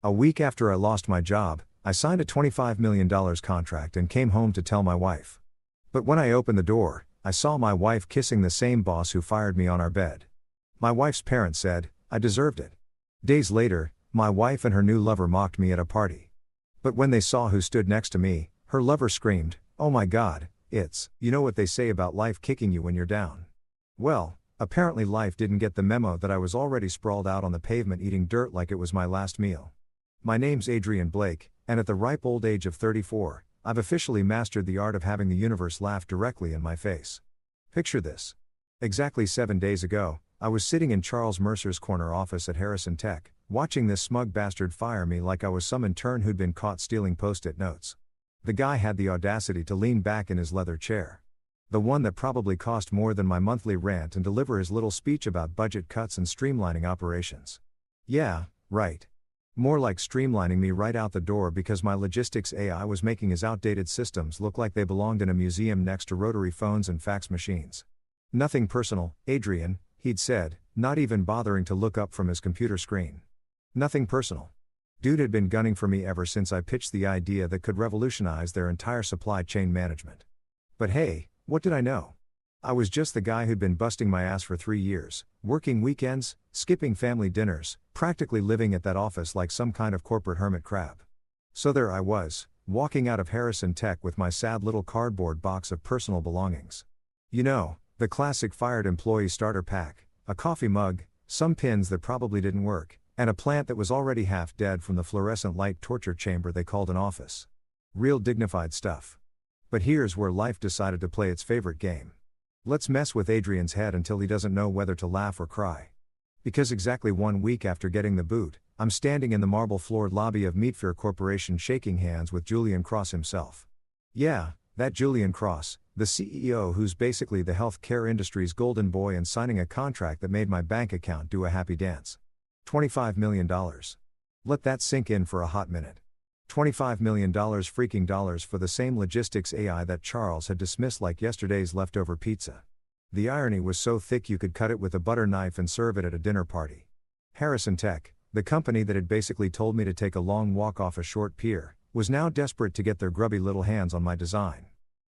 A week after I lost my job, I signed a $25 million contract and came home to tell my wife. But when I opened the door, I saw my wife kissing the same boss who fired me on our bed. My wife's parents said, I deserved it. Days later, my wife and her new lover mocked me at a party. But when they saw who stood next to me, her lover screamed, "Oh my God, you know what they say about life kicking you when you're down." Well, apparently life didn't get the memo that I was already sprawled out on the pavement eating dirt like it was my last meal. My name's Adrienne Blake, and at the ripe old age of 34, I've officially mastered the art of having the universe laugh directly in my face. Picture this. Exactly 7 days ago, I was sitting in Charles Mercer's corner office at Harrison Tech, watching this smug bastard fire me like I was some intern who'd been caught stealing post-it notes. The guy had the audacity to lean back in his leather chair. The one that probably cost more than my monthly rant, and deliver his little speech about budget cuts and streamlining operations. Yeah, right. More like streamlining me right out the door because my logistics AI was making his outdated systems look like they belonged in a museum next to rotary phones and fax machines. Nothing personal, Adrienne, he'd said, not even bothering to look up from his computer screen. Nothing personal. Dude had been gunning for me ever since I pitched the idea that could revolutionize their entire supply chain management. But hey, what did I know? I was just the guy who'd been busting my ass for 3 years, working weekends, skipping family dinners, practically living at that office like some kind of corporate hermit crab. So there I was, walking out of Harrison Tech with my sad little cardboard box of personal belongings. You know, the classic fired employee starter pack, a coffee mug, some pins that probably didn't work, and a plant that was already half dead from the fluorescent light torture chamber they called an office. Real dignified stuff. But here's where life decided to play its favorite game. Let's mess with Adrienne's head until he doesn't know whether to laugh or cry. Because exactly 1 week after getting the boot, I'm standing in the marble-floored lobby of Meatfair Corporation shaking hands with Julian Cross himself. Yeah, that Julian Cross, the CEO who's basically the healthcare industry's golden boy, and signing a contract that made my bank account do a happy dance. $25 million. Let that sink in for a hot minute. $25 million freaking dollars for the same logistics AI that Charles had dismissed like yesterday's leftover pizza. The irony was so thick you could cut it with a butter knife and serve it at a dinner party. Harrison Tech, the company that had basically told me to take a long walk off a short pier, was now desperate to get their grubby little hands on my design.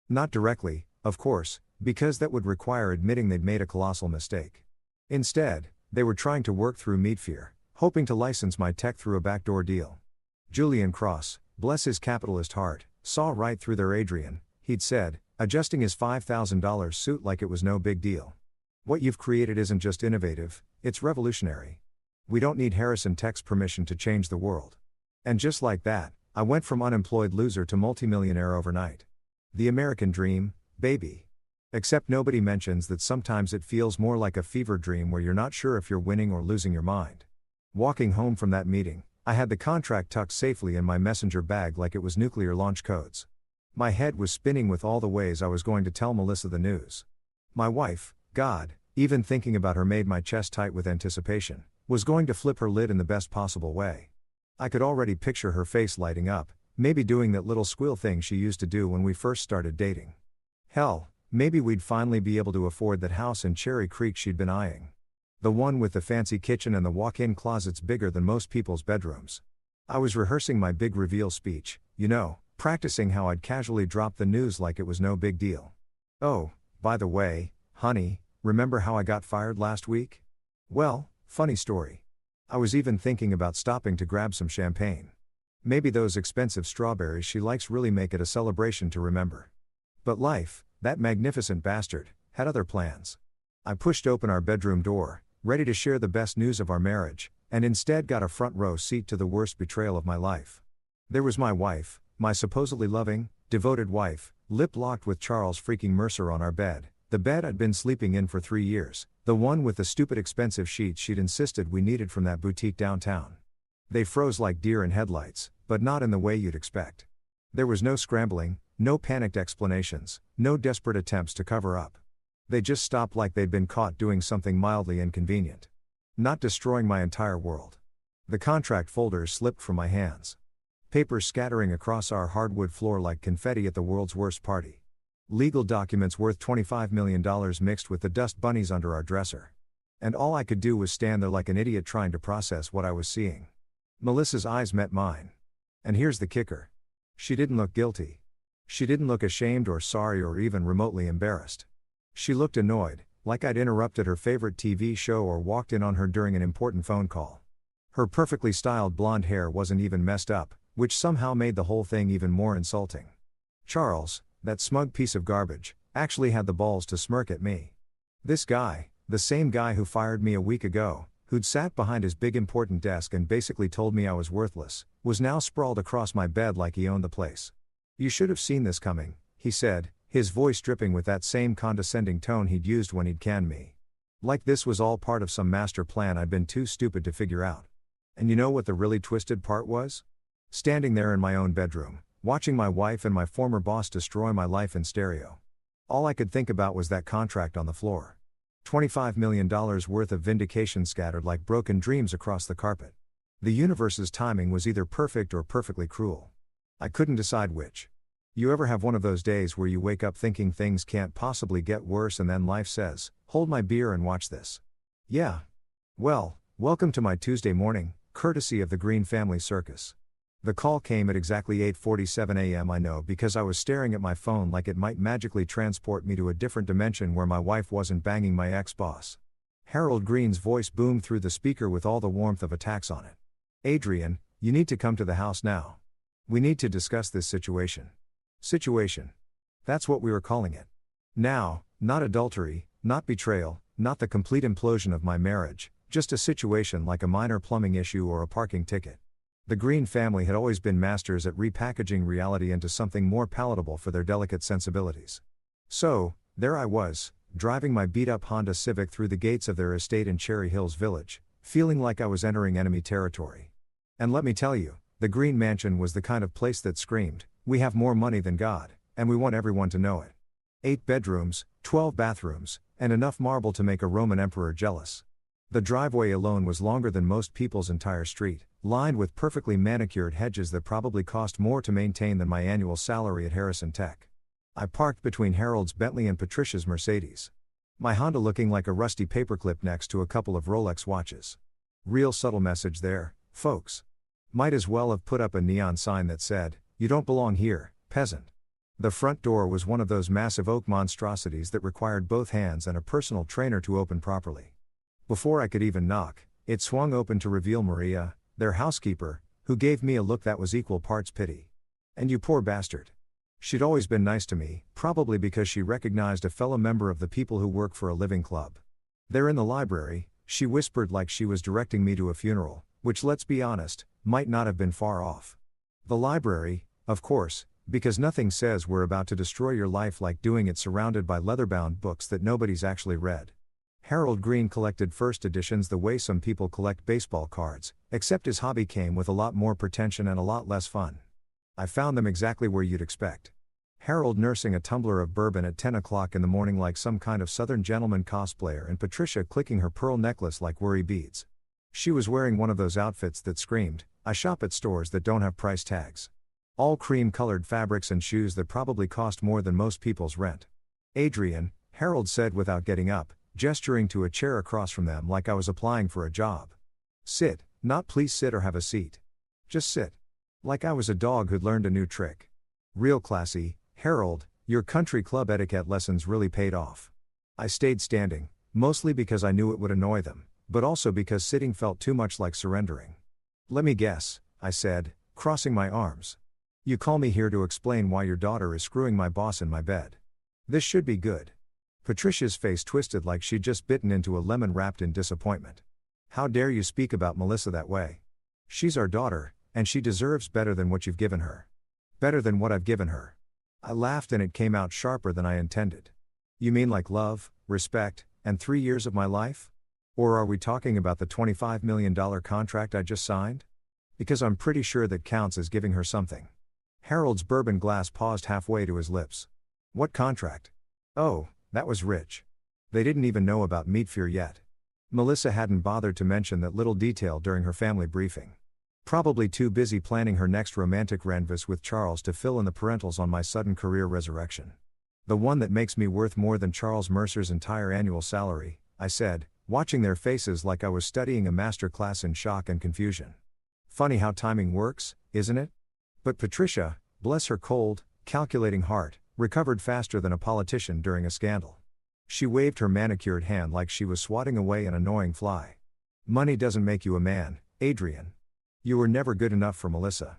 Not directly, of course, because that would require admitting they'd made a colossal mistake. Instead, they were trying to work through Meatfair, hoping to license my tech through a backdoor deal. Julian Cross, bless his capitalist heart, saw right through their Adrienne, he'd said, adjusting his $5,000 suit like it was no big deal. What you've created isn't just innovative, it's revolutionary. We don't need Harrison Tech's permission to change the world. And just like that, I went from unemployed loser to multimillionaire overnight. The American dream, baby. Except nobody mentions that sometimes it feels more like a fever dream where you're not sure if you're winning or losing your mind. Walking home from that meeting, I had the contract tucked safely in my messenger bag like it was nuclear launch codes. My head was spinning with all the ways I was going to tell Melissa the news. My wife, God, even thinking about her made my chest tight with anticipation, was going to flip her lid in the best possible way. I could already picture her face lighting up, maybe doing that little squeal thing she used to do when we first started dating. Hell, maybe we'd finally be able to afford that house in Cherry Creek she'd been eyeing. The one with the fancy kitchen and the walk-in closets bigger than most people's bedrooms. I was rehearsing my big reveal speech, practicing how I'd casually drop the news like it was no big deal. Oh, by the way, honey, remember how I got fired last week? Well, funny story. I was even thinking about stopping to grab some champagne. Maybe those expensive strawberries she likes really make it a celebration to remember. But life, that magnificent bastard, had other plans. I pushed open our bedroom door, ready to share the best news of our marriage, and instead got a front row seat to the worst betrayal of my life. There was my wife, my supposedly loving, devoted wife, lip-locked with Charles freaking Mercer on our bed, the bed I'd been sleeping in for 3 years, the one with the stupid expensive sheets she'd insisted we needed from that boutique downtown. They froze like deer in headlights, but not in the way you'd expect. There was no scrambling, no panicked explanations, no desperate attempts to cover up. They just stopped like they'd been caught doing something mildly inconvenient. Not destroying my entire world. The contract folders slipped from my hands. Papers scattering across our hardwood floor like confetti at the world's worst party. Legal documents worth $25 million mixed with the dust bunnies under our dresser. And all I could do was stand there like an idiot trying to process what I was seeing. Melissa's eyes met mine. And here's the kicker. She didn't look guilty. She didn't look ashamed or sorry or even remotely embarrassed. She looked annoyed, like I'd interrupted her favorite TV show or walked in on her during an important phone call. Her perfectly styled blonde hair wasn't even messed up, which somehow made the whole thing even more insulting. Charles, that smug piece of garbage, actually had the balls to smirk at me. This guy, the same guy who fired me a week ago, who'd sat behind his big important desk and basically told me I was worthless, was now sprawled across my bed like he owned the place. "You should have seen this coming," he said, his voice dripping with that same condescending tone he'd used when he'd canned me. Like this was all part of some master plan I'd been too stupid to figure out. And you know what the really twisted part was? Standing there in my own bedroom, watching my wife and my former boss destroy my life in stereo. All I could think about was that contract on the floor. $25 million worth of vindication scattered like broken dreams across the carpet. The universe's timing was either perfect or perfectly cruel. I couldn't decide which. You ever have one of those days where you wake up thinking things can't possibly get worse and then life says, "Hold my beer and watch this"? Yeah. Well, welcome to my Tuesday morning, courtesy of the Green Family Circus. The call came at exactly 8:47 a.m. I know because I was staring at my phone like it might magically transport me to a different dimension where my wife wasn't banging my ex-boss. Harold Green's voice boomed through the speaker with all the warmth of a tax on it. "Adrienne, you need to come to the house now. We need to discuss this situation." Situation. That's what we were calling it. Now, not adultery, not betrayal, not the complete implosion of my marriage, just a situation like a minor plumbing issue or a parking ticket. The Green family had always been masters at repackaging reality into something more palatable for their delicate sensibilities. So, there I was, driving my beat-up Honda Civic through the gates of their estate in Cherry Hills Village, feeling like I was entering enemy territory. And let me tell you, the Green Mansion was the kind of place that screamed, "We have more money than God, and we want everyone to know it." 8 bedrooms, 12 bathrooms, and enough marble to make a Roman emperor jealous. The driveway alone was longer than most people's entire street, lined with perfectly manicured hedges that probably cost more to maintain than my annual salary at Harrison Tech. I parked between Harold's Bentley and Patricia's Mercedes. My Honda looking like a rusty paperclip next to a couple of Rolex watches. Real subtle message there, folks. Might as well have put up a neon sign that said, "You don't belong here, peasant." The front door was one of those massive oak monstrosities that required both hands and a personal trainer to open properly. Before I could even knock, it swung open to reveal Maria, their housekeeper, who gave me a look that was equal parts pity. "And you poor bastard." She'd always been nice to me, probably because she recognized a fellow member of the people who work for a living club. "They're in the library," she whispered like she was directing me to a funeral, which, let's be honest, might not have been far off. The library, of course, because nothing says we're about to destroy your life like doing it surrounded by leather-bound books that nobody's actually read. Harold Green collected first editions the way some people collect baseball cards, except his hobby came with a lot more pretension and a lot less fun. I found them exactly where you'd expect. Harold nursing a tumbler of bourbon at 10 o'clock in the morning like some kind of Southern gentleman cosplayer and Patricia clicking her pearl necklace like worry beads. She was wearing one of those outfits that screamed, "I shop at stores that don't have price tags." All cream-colored fabrics and shoes that probably cost more than most people's rent. "Adrienne," Harold said without getting up, gesturing to a chair across from them like I was applying for a job. "Sit, not please sit or have a seat. Just sit." Like I was a dog who'd learned a new trick. Real classy, "Harold, your country club etiquette lessons really paid off." I stayed standing, mostly because I knew it would annoy them, but also because sitting felt too much like surrendering. "Let me guess," I said, crossing my arms. "You call me here to explain why your daughter is screwing my boss in my bed. This should be good." Patricia's face twisted like she'd just bitten into a lemon wrapped in disappointment. "How dare you speak about Melissa that way? She's our daughter, and she deserves better than what you've given her." "Better than what I've given her." I laughed and it came out sharper than I intended. "You mean like love, respect, and 3 years of my life? Or are we talking about the $25 million contract I just signed? Because I'm pretty sure that counts as giving her something." Harold's bourbon glass paused halfway to his lips. "What contract?" "Oh, that was rich. They didn't even know about Meet Fear yet." Melissa hadn't bothered to mention that little detail during her family briefing. Probably too busy planning her next romantic renvis with Charles to fill in the parentals on my sudden career resurrection. "The one that makes me worth more than Charles Mercer's entire annual salary," I said, watching their faces like I was studying a master class in shock and confusion. Funny how timing works, isn't it? But Patricia, bless her cold, calculating heart, recovered faster than a politician during a scandal. She waved her manicured hand like she was swatting away an annoying fly. Money doesn't make you a man, Adrienne. You were never good enough for Melissa.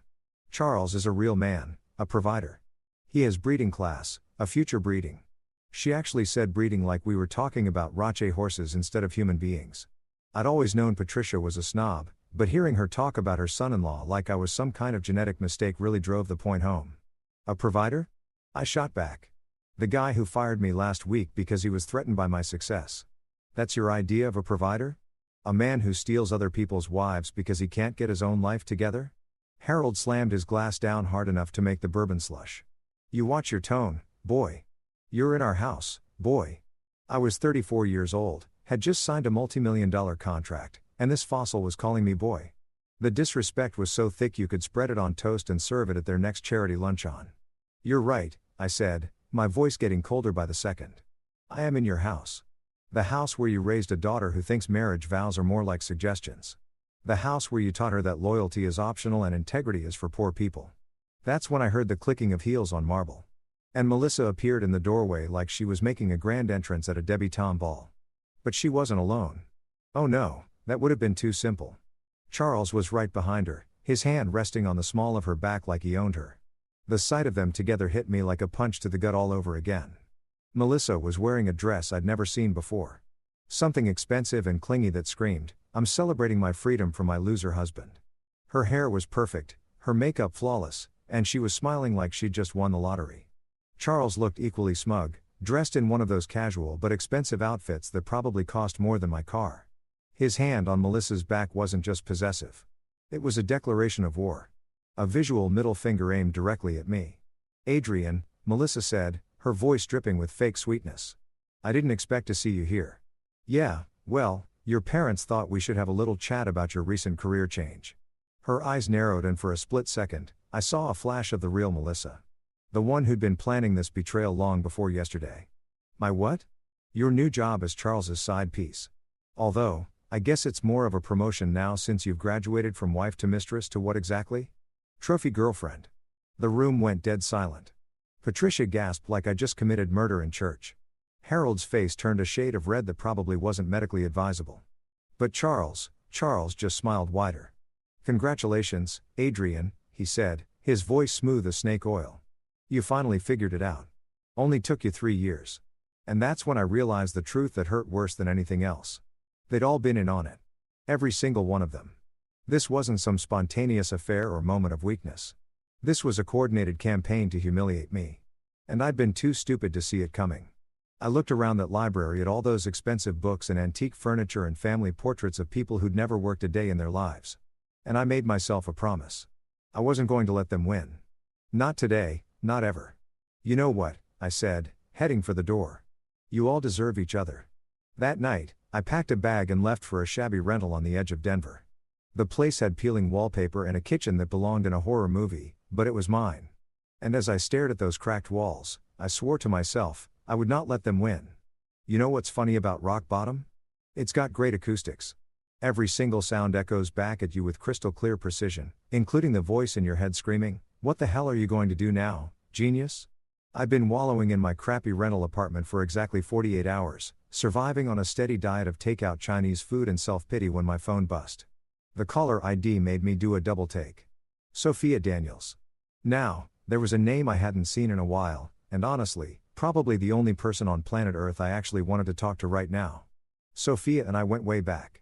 Charles is a real man, a provider. He has breeding class, a future breeding. She actually said breeding like we were talking about Rache horses instead of human beings. I'd always known Patricia was a snob, but hearing her talk about her son-in-law like I was some kind of genetic mistake really drove the point home. A provider? I shot back. The guy who fired me last week because he was threatened by my success. That's your idea of a provider? A man who steals other people's wives because he can't get his own life together? Harold slammed his glass down hard enough to make the bourbon slush. You watch your tone, boy. You're in our house, boy. I was 34 years old, had just signed a multi-million-dollar contract, and this fossil was calling me boy. The disrespect was so thick you could spread it on toast and serve it at their next charity luncheon. You're right, I said, my voice getting colder by the second. I am in your house. The house where you raised a daughter who thinks marriage vows are more like suggestions. The house where you taught her that loyalty is optional and integrity is for poor people. That's when I heard the clicking of heels on marble. And Melissa appeared in the doorway like she was making a grand entrance at a debutante ball. But she wasn't alone. Oh no, that would have been too simple. Charles was right behind her, his hand resting on the small of her back like he owned her. The sight of them together hit me like a punch to the gut all over again. Melissa was wearing a dress I'd never seen before. Something expensive and clingy that screamed, I'm celebrating my freedom from my loser husband. Her hair was perfect, her makeup flawless, and she was smiling like she'd just won the lottery. Charles looked equally smug, dressed in one of those casual but expensive outfits that probably cost more than my car. His hand on Melissa's back wasn't just possessive. It was a declaration of war. A visual middle finger aimed directly at me. Adrienne, Melissa said, her voice dripping with fake sweetness. I didn't expect to see you here. Yeah, well, your parents thought we should have a little chat about your recent career change. Her eyes narrowed and for a split second, I saw a flash of the real Melissa. The one who'd been planning this betrayal long before yesterday. My what? Your new job as Charles's side piece. Although, I guess it's more of a promotion now since you've graduated from wife to mistress to what exactly? Trophy girlfriend. The room went dead silent. Patricia gasped like I just committed murder in church. Harold's face turned a shade of red that probably wasn't medically advisable. But Charles just smiled wider. Congratulations, Adrienne, he said, his voice smooth as snake oil. You finally figured it out. Only took you 3 years. And that's when I realized the truth that hurt worse than anything else. They'd all been in on it. Every single one of them. This wasn't some spontaneous affair or moment of weakness. This was a coordinated campaign to humiliate me. And I'd been too stupid to see it coming. I looked around that library at all those expensive books and antique furniture and family portraits of people who'd never worked a day in their lives. And I made myself a promise. I wasn't going to let them win. Not today, not ever. You know what, I said, heading for the door. You all deserve each other. That night, I packed a bag and left for a shabby rental on the edge of Denver. The place had peeling wallpaper and a kitchen that belonged in a horror movie, but it was mine. And as I stared at those cracked walls, I swore to myself, I would not let them win. You know what's funny about rock bottom? It's got great acoustics. Every single sound echoes back at you with crystal clear precision, including the voice in your head screaming, "What the hell are you going to do now, genius?" I've been wallowing in my crappy rental apartment for exactly 48 hours, surviving on a steady diet of takeout Chinese food and self-pity when my phone bust. The caller ID made me do a double take. Sophia Daniels. Now, there was a name I hadn't seen in a while, and honestly, probably the only person on planet Earth I actually wanted to talk to right now. Sophia and I went way back.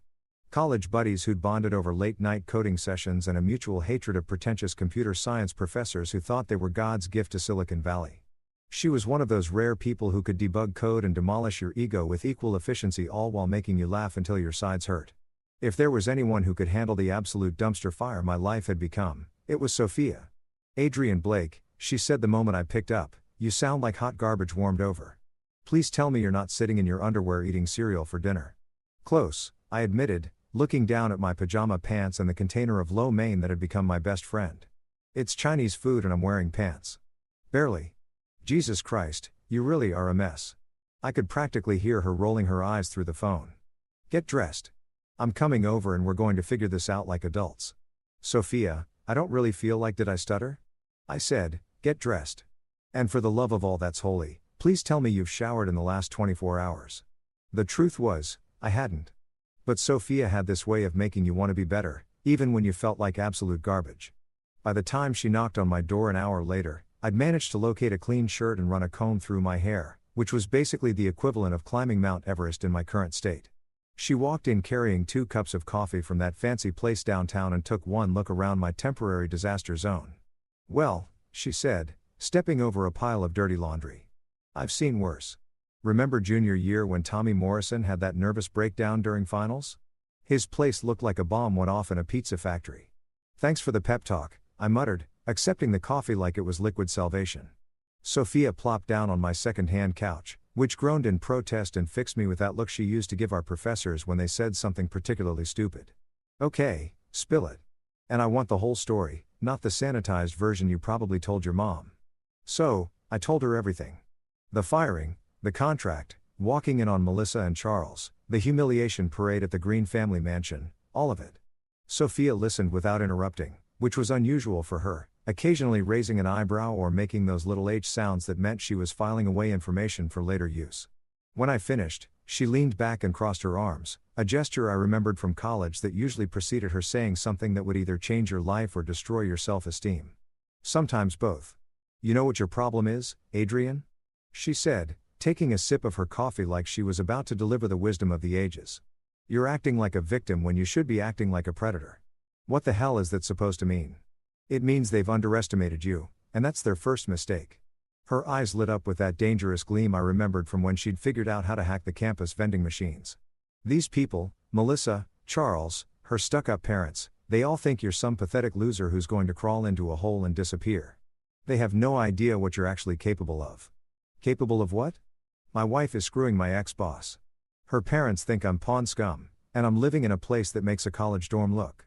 College buddies who'd bonded over late-night coding sessions and a mutual hatred of pretentious computer science professors who thought they were God's gift to Silicon Valley. She was one of those rare people who could debug code and demolish your ego with equal efficiency, all while making you laugh until your sides hurt. If there was anyone who could handle the absolute dumpster fire my life had become, it was Sophia. Adrienne Blake, she said the moment I picked up, you sound like hot garbage warmed over. Please tell me you're not sitting in your underwear eating cereal for dinner. Close, I admitted, looking down at my pajama pants and the container of lo mein that had become my best friend. It's Chinese food and I'm wearing pants. Barely. Jesus Christ, you really are a mess. I could practically hear her rolling her eyes through the phone. Get dressed. I'm coming over and we're going to figure this out like adults. Sophia, I don't really feel like did I stutter? I said, get dressed. And for the love of all that's holy, please tell me you've showered in the last 24 hours. The truth was, I hadn't. But Sophia had this way of making you want to be better, even when you felt like absolute garbage. By the time she knocked on my door an hour later, I'd managed to locate a clean shirt and run a comb through my hair, which was basically the equivalent of climbing Mount Everest in my current state. She walked in carrying 2 cups of coffee from that fancy place downtown and took one look around my temporary disaster zone. Well, she said, stepping over a pile of dirty laundry. I've seen worse. Remember junior year when Tommy Morrison had that nervous breakdown during finals? His place looked like a bomb went off in a pizza factory. Thanks for the pep talk, I muttered, accepting the coffee like it was liquid salvation. Sophia plopped down on my second-hand couch, which groaned in protest and fixed me with that look she used to give our professors when they said something particularly stupid. Okay, spill it. And I want the whole story, not the sanitized version you probably told your mom. So, I told her everything. The firing, the contract, walking in on Melissa and Charles, the humiliation parade at the Green family mansion, all of it. Sophia listened without interrupting, which was unusual for her, occasionally raising an eyebrow or making those little H sounds that meant she was filing away information for later use. When I finished, she leaned back and crossed her arms, a gesture I remembered from college that usually preceded her saying something that would either change your life or destroy your self-esteem. Sometimes both. You know what your problem is, Adrienne? She said, taking a sip of her coffee like she was about to deliver the wisdom of the ages. You're acting like a victim when you should be acting like a predator. What the hell is that supposed to mean? It means they've underestimated you, and that's their first mistake. Her eyes lit up with that dangerous gleam I remembered from when she'd figured out how to hack the campus vending machines. These people, Melissa, Charles, her stuck-up parents, they all think you're some pathetic loser who's going to crawl into a hole and disappear. They have no idea what you're actually capable of. Capable of what? My wife is screwing my ex-boss. Her parents think I'm pawn scum, and I'm living in a place that makes a college dorm look.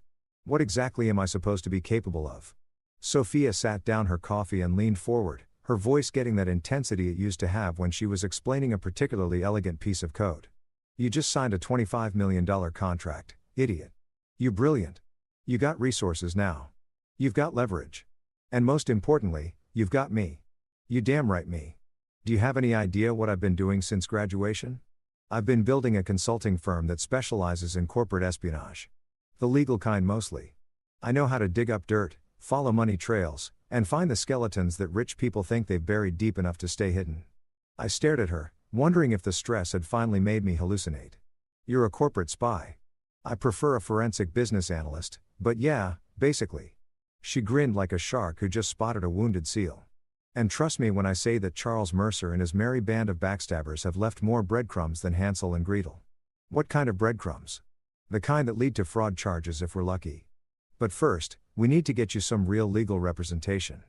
What exactly am I supposed to be capable of? Sophia sat down her coffee and leaned forward, her voice getting that intensity it used to have when she was explaining a particularly elegant piece of code. You just signed a $25 million contract, idiot. You brilliant. You got resources now. You've got leverage. And most importantly, you've got me. You damn right me. Do you have any idea what I've been doing since graduation? I've been building a consulting firm that specializes in corporate espionage. The legal kind mostly. I know how to dig up dirt, follow money trails, and find the skeletons that rich people think they've buried deep enough to stay hidden. I stared at her, wondering if the stress had finally made me hallucinate. You're a corporate spy. I prefer a forensic business analyst, but yeah, basically. She grinned like a shark who just spotted a wounded seal. And trust me when I say that Charles Mercer and his merry band of backstabbers have left more breadcrumbs than Hansel and Gretel. What kind of breadcrumbs? The kind that lead to fraud charges if we're lucky. But first, we need to get you some real legal representation.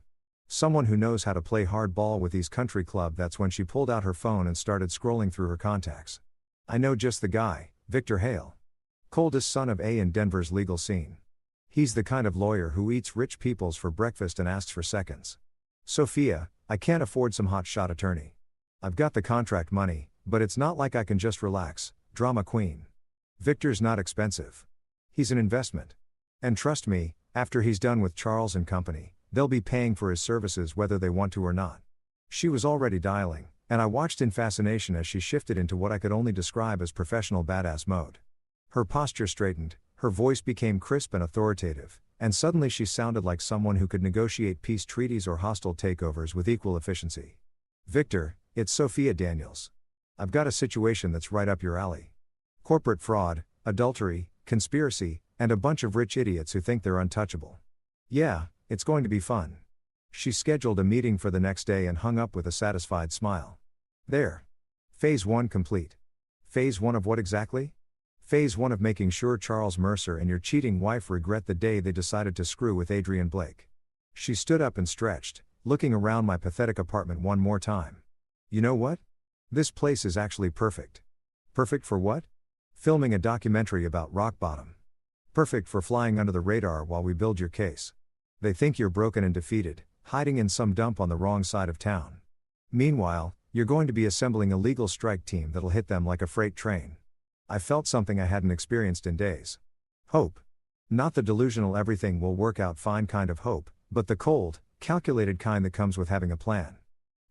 Someone who knows how to play hardball with these country club. That's when she pulled out her phone and started scrolling through her contacts. I know just the guy, Victor Hale. Coldest son of A in Denver's legal scene. He's the kind of lawyer who eats rich peoples for breakfast and asks for seconds. Sophia, I can't afford some hotshot attorney. I've got the contract money, but it's not like I can just relax, drama queen. Victor's not expensive. He's an investment. And trust me, after he's done with Charles and company, they'll be paying for his services whether they want to or not. She was already dialing, and I watched in fascination as she shifted into what I could only describe as professional badass mode. Her posture straightened, her voice became crisp and authoritative, and suddenly she sounded like someone who could negotiate peace treaties or hostile takeovers with equal efficiency. Victor, it's Sophia Daniels. I've got a situation that's right up your alley. Corporate fraud, adultery, conspiracy, and a bunch of rich idiots who think they're untouchable. Yeah, it's going to be fun. She scheduled a meeting for the next day and hung up with a satisfied smile. There. Phase 1 complete. Phase 1 of what exactly? Phase 1 of making sure Charles Mercer and your cheating wife regret the day they decided to screw with Adrienne Blake. She stood up and stretched, looking around my pathetic apartment one more time. You know what? This place is actually perfect. Perfect for what? Filming a documentary about rock bottom. Perfect for flying under the radar while we build your case. They think you're broken and defeated, hiding in some dump on the wrong side of town. Meanwhile, you're going to be assembling a legal strike team that'll hit them like a freight train. I felt something I hadn't experienced in days. Hope. Not the delusional everything will work out fine kind of hope, but the cold, calculated kind that comes with having a plan.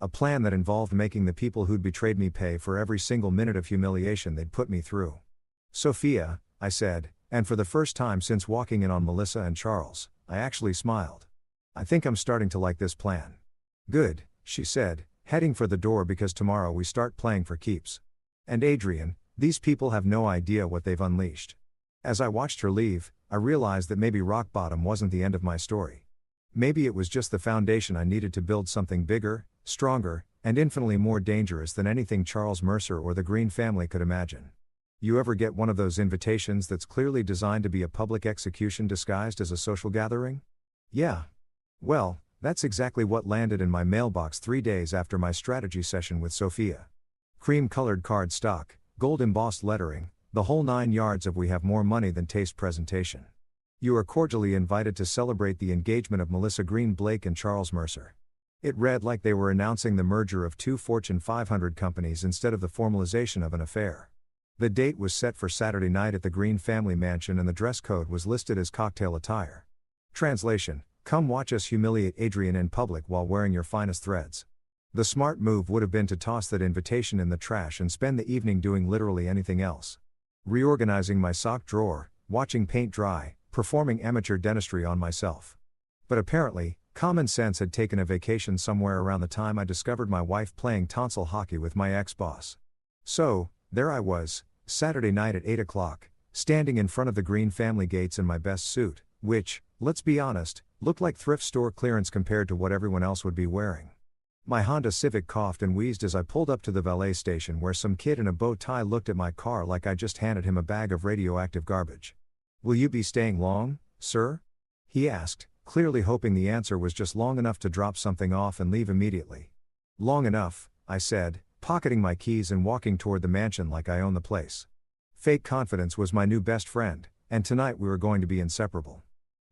A plan that involved making the people who'd betrayed me pay for every single minute of humiliation they'd put me through. "Sophia," I said, and for the first time since walking in on Melissa and Charles, I actually smiled. "I think I'm starting to like this plan." "Good," she said, heading for the door because tomorrow we start playing for keeps. "And Adrienne, these people have no idea what they've unleashed." As I watched her leave, I realized that maybe rock bottom wasn't the end of my story. Maybe it was just the foundation I needed to build something bigger, stronger, and infinitely more dangerous than anything Charles Mercer or the Green family could imagine. You ever get one of those invitations that's clearly designed to be a public execution disguised as a social gathering? Yeah. Well, that's exactly what landed in my mailbox 3 days after my strategy session with Sophia. Cream-colored card stock, gold-embossed lettering, the whole 9 yards of "we have more money than taste" presentation. You are cordially invited to celebrate the engagement of Melissa Green Blake and Charles Mercer. It read like they were announcing the merger of 2 Fortune 500 companies instead of the formalization of an affair. The date was set for Saturday night at the Green family mansion and the dress code was listed as cocktail attire. Translation: "Come watch us humiliate Adrienne in public while wearing your finest threads." The smart move would have been to toss that invitation in the trash and spend the evening doing literally anything else. Reorganizing my sock drawer, watching paint dry, performing amateur dentistry on myself. But apparently, common sense had taken a vacation somewhere around the time I discovered my wife playing tonsil hockey with my ex-boss. So, there I was, Saturday night at 8 o'clock, standing in front of the Green family gates in my best suit, which, let's be honest, looked like thrift store clearance compared to what everyone else would be wearing. My Honda Civic coughed and wheezed as I pulled up to the valet station where some kid in a bow tie looked at my car like I just handed him a bag of radioactive garbage. "Will you be staying long, sir?" he asked, clearly hoping the answer was just long enough to drop something off and leave immediately. "Long enough," I said, pocketing my keys and walking toward the mansion like I owned the place. Fake confidence was my new best friend, and tonight we were going to be inseparable.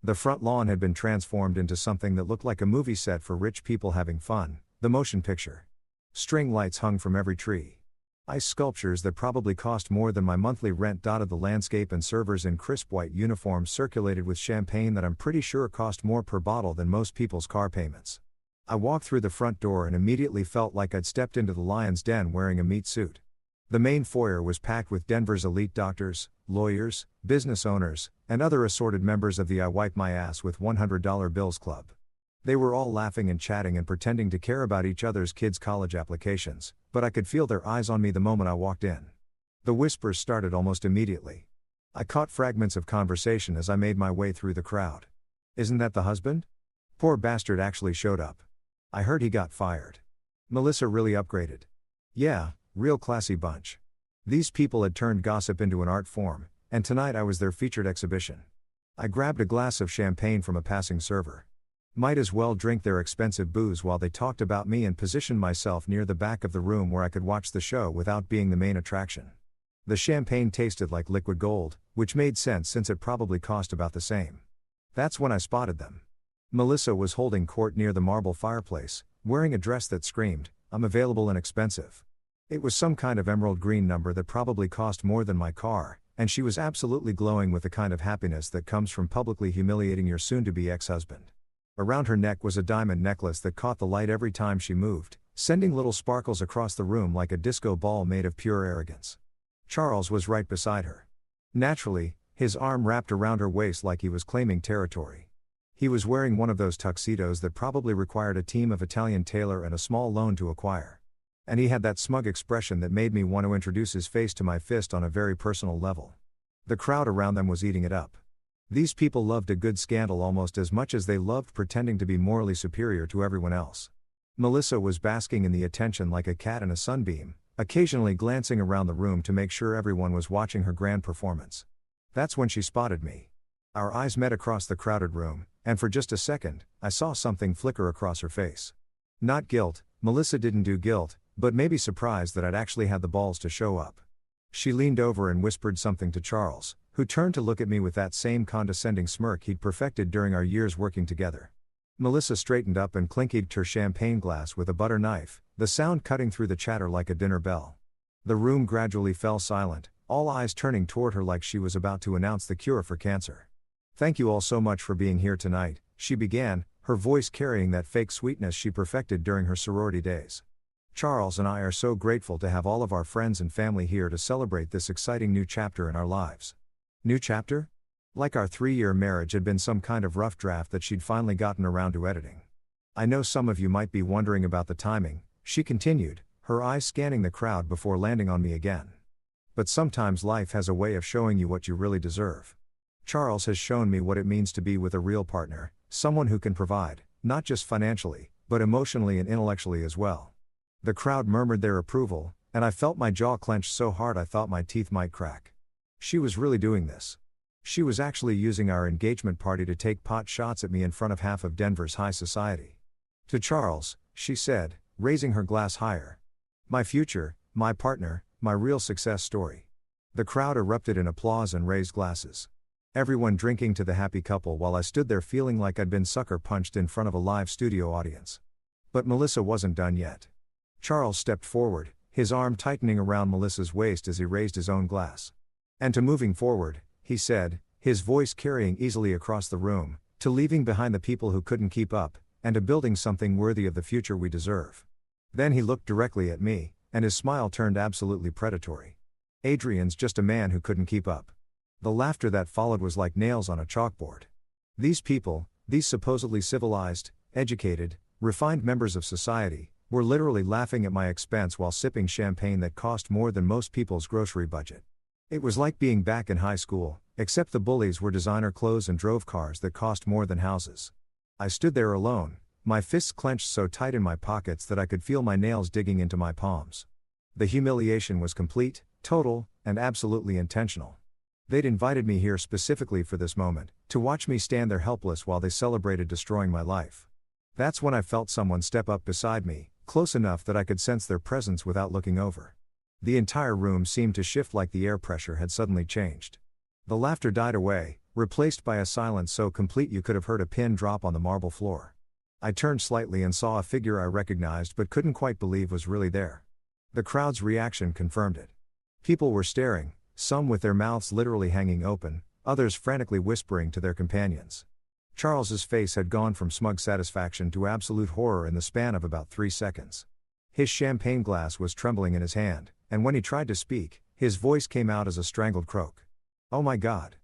The front lawn had been transformed into something that looked like a movie set for rich people having fun, the motion picture. String lights hung from every tree. Ice sculptures that probably cost more than my monthly rent dotted the landscape, and servers in crisp white uniforms circulated with champagne that I'm pretty sure cost more per bottle than most people's car payments. I walked through the front door and immediately felt like I'd stepped into the lion's den wearing a meat suit. The main foyer was packed with Denver's elite doctors, lawyers, business owners, and other assorted members of the I Wipe My Ass with $100 Bills Club. They were all laughing and chatting and pretending to care about each other's kids' college applications, but I could feel their eyes on me the moment I walked in. The whispers started almost immediately. I caught fragments of conversation as I made my way through the crowd. "Isn't that the husband? Poor bastard actually showed up. I heard he got fired. Melissa really upgraded. Yeah, real classy bunch." These people had turned gossip into an art form, and tonight I was their featured exhibition. I grabbed a glass of champagne from a passing server. Might as well drink their expensive booze while they talked about me, and positioned myself near the back of the room where I could watch the show without being the main attraction. The champagne tasted like liquid gold, which made sense since it probably cost about the same. That's when I spotted them. Melissa was holding court near the marble fireplace, wearing a dress that screamed, "I'm available and expensive." It was some kind of emerald green number that probably cost more than my car, and she was absolutely glowing with the kind of happiness that comes from publicly humiliating your soon-to-be ex-husband. Around her neck was a diamond necklace that caught the light every time she moved, sending little sparkles across the room like a disco ball made of pure arrogance. Charles was right beside her. Naturally, his arm wrapped around her waist like he was claiming territory. He was wearing one of those tuxedos that probably required a team of Italian tailor and a small loan to acquire. And he had that smug expression that made me want to introduce his face to my fist on a very personal level. The crowd around them was eating it up. These people loved a good scandal almost as much as they loved pretending to be morally superior to everyone else. Melissa was basking in the attention like a cat in a sunbeam, occasionally glancing around the room to make sure everyone was watching her grand performance. That's when she spotted me. Our eyes met across the crowded room, and for just a second, I saw something flicker across her face. Not guilt, Melissa didn't do guilt, but maybe surprised that I'd actually had the balls to show up. She leaned over and whispered something to Charles, who turned to look at me with that same condescending smirk he'd perfected during our years working together. Melissa straightened up and clinked her champagne glass with a butter knife, the sound cutting through the chatter like a dinner bell. The room gradually fell silent, all eyes turning toward her like she was about to announce the cure for cancer. Thank you all so much for being here tonight, she began, her voice carrying that fake sweetness she perfected during her sorority days. Charles and I are so grateful to have all of our friends and family here to celebrate this exciting new chapter in our lives. New chapter? Like our 3-year marriage had been some kind of rough draft that she'd finally gotten around to editing. I know some of you might be wondering about the timing, she continued, her eyes scanning the crowd before landing on me again. But sometimes life has a way of showing you what you really deserve. Charles has shown me what it means to be with a real partner, someone who can provide, not just financially, but emotionally and intellectually as well. The crowd murmured their approval, and I felt my jaw clench so hard I thought my teeth might crack. She was really doing this. She was actually using our engagement party to take pot shots at me in front of half of Denver's high society. To Charles, she said, raising her glass higher. My future, my partner, my real success story. The crowd erupted in applause and raised glasses. Everyone drinking to the happy couple while I stood there feeling like I'd been sucker punched in front of a live studio audience. But Melissa wasn't done yet. Charles stepped forward, his arm tightening around Melissa's waist as he raised his own glass. And to moving forward, he said, his voice carrying easily across the room, to leaving behind the people who couldn't keep up, and to building something worthy of the future we deserve. Then he looked directly at me, and his smile turned absolutely predatory. Adrienne's just a man who couldn't keep up. The laughter that followed was like nails on a chalkboard. These people, these supposedly civilized, educated, refined members of society, were literally laughing at my expense while sipping champagne that cost more than most people's grocery budget. It was like being back in high school, except the bullies were designer clothes and drove cars that cost more than houses. I stood there alone, my fists clenched so tight in my pockets that I could feel my nails digging into my palms. The humiliation was complete, total, and absolutely intentional. They'd invited me here specifically for this moment, to watch me stand there helpless while they celebrated destroying my life. That's when I felt someone step up beside me, close enough that I could sense their presence without looking over. The entire room seemed to shift like the air pressure had suddenly changed. The laughter died away, replaced by a silence so complete you could have heard a pin drop on the marble floor. I turned slightly and saw a figure I recognized but couldn't quite believe was really there. The crowd's reaction confirmed it. People were staring, some with their mouths literally hanging open, others frantically whispering to their companions. Charles's face had gone from smug satisfaction to absolute horror in the span of about 3 seconds. His champagne glass was trembling in his hand, and when he tried to speak, his voice came out as a strangled croak. "Oh my God."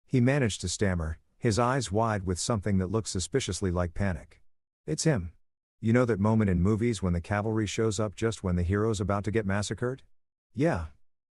He managed to stammer, his eyes wide with something that looked suspiciously like panic. "It's him. You know that moment in movies when the cavalry shows up just when the hero's about to get massacred? Yeah.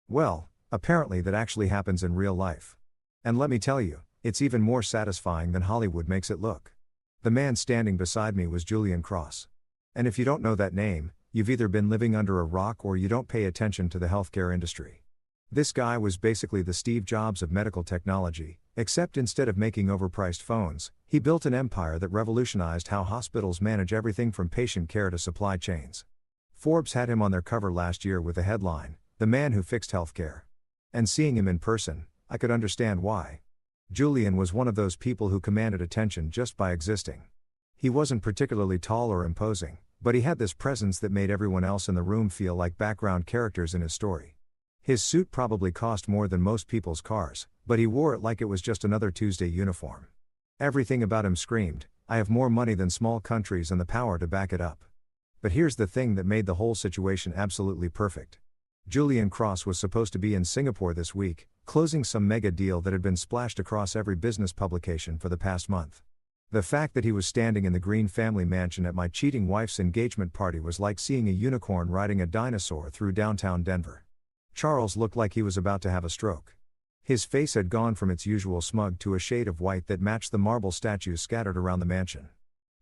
Well, apparently that actually happens in real life. And let me tell you, it's even more satisfying than Hollywood makes it look." The man standing beside me was Julian Cross. And if you don't know that name, you've either been living under a rock or you don't pay attention to the healthcare industry. This guy was basically the Steve Jobs of medical technology, except instead of making overpriced phones, he built an empire that revolutionized how hospitals manage everything from patient care to supply chains. Forbes had him on their cover last year with the headline, "The Man Who Fixed Healthcare." And seeing him in person, I could understand why. Julian was one of those people who commanded attention just by existing. He wasn't particularly tall or imposing, but he had this presence that made everyone else in the room feel like background characters in his story. His suit probably cost more than most people's cars, but he wore it like it was just another Tuesday uniform. Everything about him screamed, "I have more money than small countries and the power to back it up." But here's the thing that made the whole situation absolutely perfect. Julian Cross was supposed to be in Singapore this week, closing some mega deal that had been splashed across every business publication for the past month. The fact that he was standing in the Green family mansion at my cheating wife's engagement party was like seeing a unicorn riding a dinosaur through downtown Denver. Charles looked like he was about to have a stroke. His face had gone from its usual smug to a shade of white that matched the marble statues scattered around the mansion.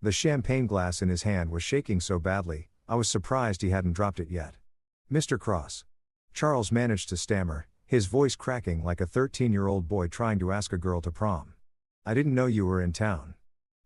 The champagne glass in his hand was shaking so badly, I was surprised he hadn't dropped it yet. "Mr. Cross." Charles managed to stammer, his voice cracking like a 13-year-old boy trying to ask a girl to prom. "I didn't know you were in town."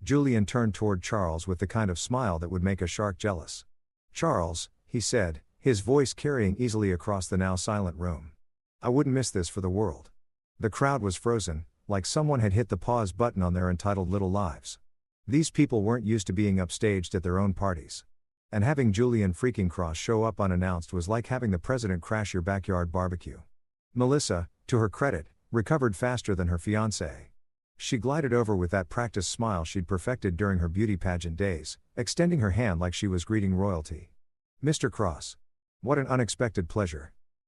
Julian turned toward Charles with the kind of smile that would make a shark jealous. "Charles," he said, his voice carrying easily across the now silent room. "I wouldn't miss this for the world." The crowd was frozen, like someone had hit the pause button on their entitled little lives. These people weren't used to being upstaged at their own parties. And having Julian freaking Cross show up unannounced was like having the president crash your backyard barbecue. Melissa, to her credit, recovered faster than her fiancé. She glided over with that practiced smile she'd perfected during her beauty pageant days, extending her hand like she was greeting royalty. Mr. Cross. What an unexpected pleasure.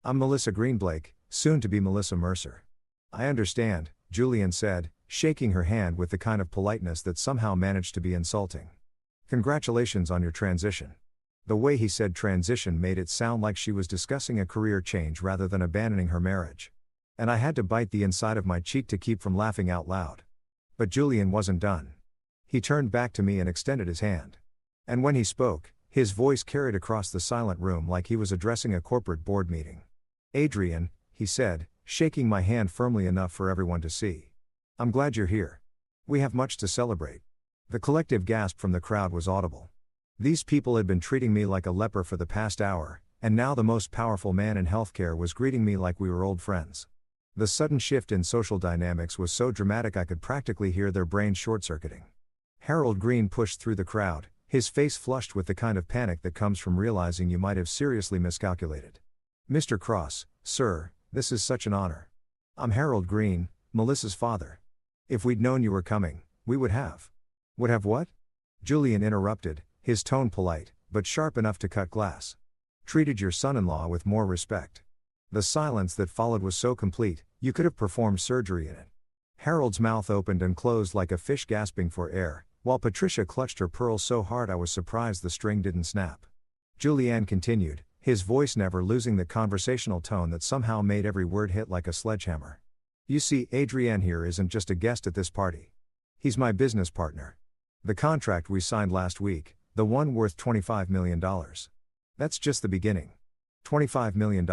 I'm Melissa Greenblake, soon to be Melissa Mercer. I understand, Julian said, shaking her hand with the kind of politeness that somehow managed to be insulting. Congratulations on your transition. The way he said transition made it sound like she was discussing a career change rather than abandoning her marriage. And I had to bite the inside of my cheek to keep from laughing out loud. But Julian wasn't done. He turned back to me and extended his hand. And when he spoke, his voice carried across the silent room like he was addressing a corporate board meeting. Adrienne, he said, shaking my hand firmly enough for everyone to see. I'm glad you're here. We have much to celebrate. The collective gasp from the crowd was audible. These people had been treating me like a leper for the past hour, and now the most powerful man in healthcare was greeting me like we were old friends. The sudden shift in social dynamics was so dramatic I could practically hear their brains short-circuiting. Harold Green pushed through the crowd, his face flushed with the kind of panic that comes from realizing you might have seriously miscalculated. Mr. Cross, sir, this is such an honor. I'm Harold Green, Melissa's father. If we'd known you were coming, we would have. Would have what? Julian interrupted, his tone polite, but sharp enough to cut glass. Treated your son-in-law with more respect. The silence that followed was so complete, you could have performed surgery in it. Harold's mouth opened and closed like a fish gasping for air, while Patricia clutched her pearls so hard I was surprised the string didn't snap. Julian continued, his voice never losing the conversational tone that somehow made every word hit like a sledgehammer. You see, Adrienne here isn't just a guest at this party. He's my business partner. The contract we signed last week, the one worth $25 million. That's just the beginning. $25 million.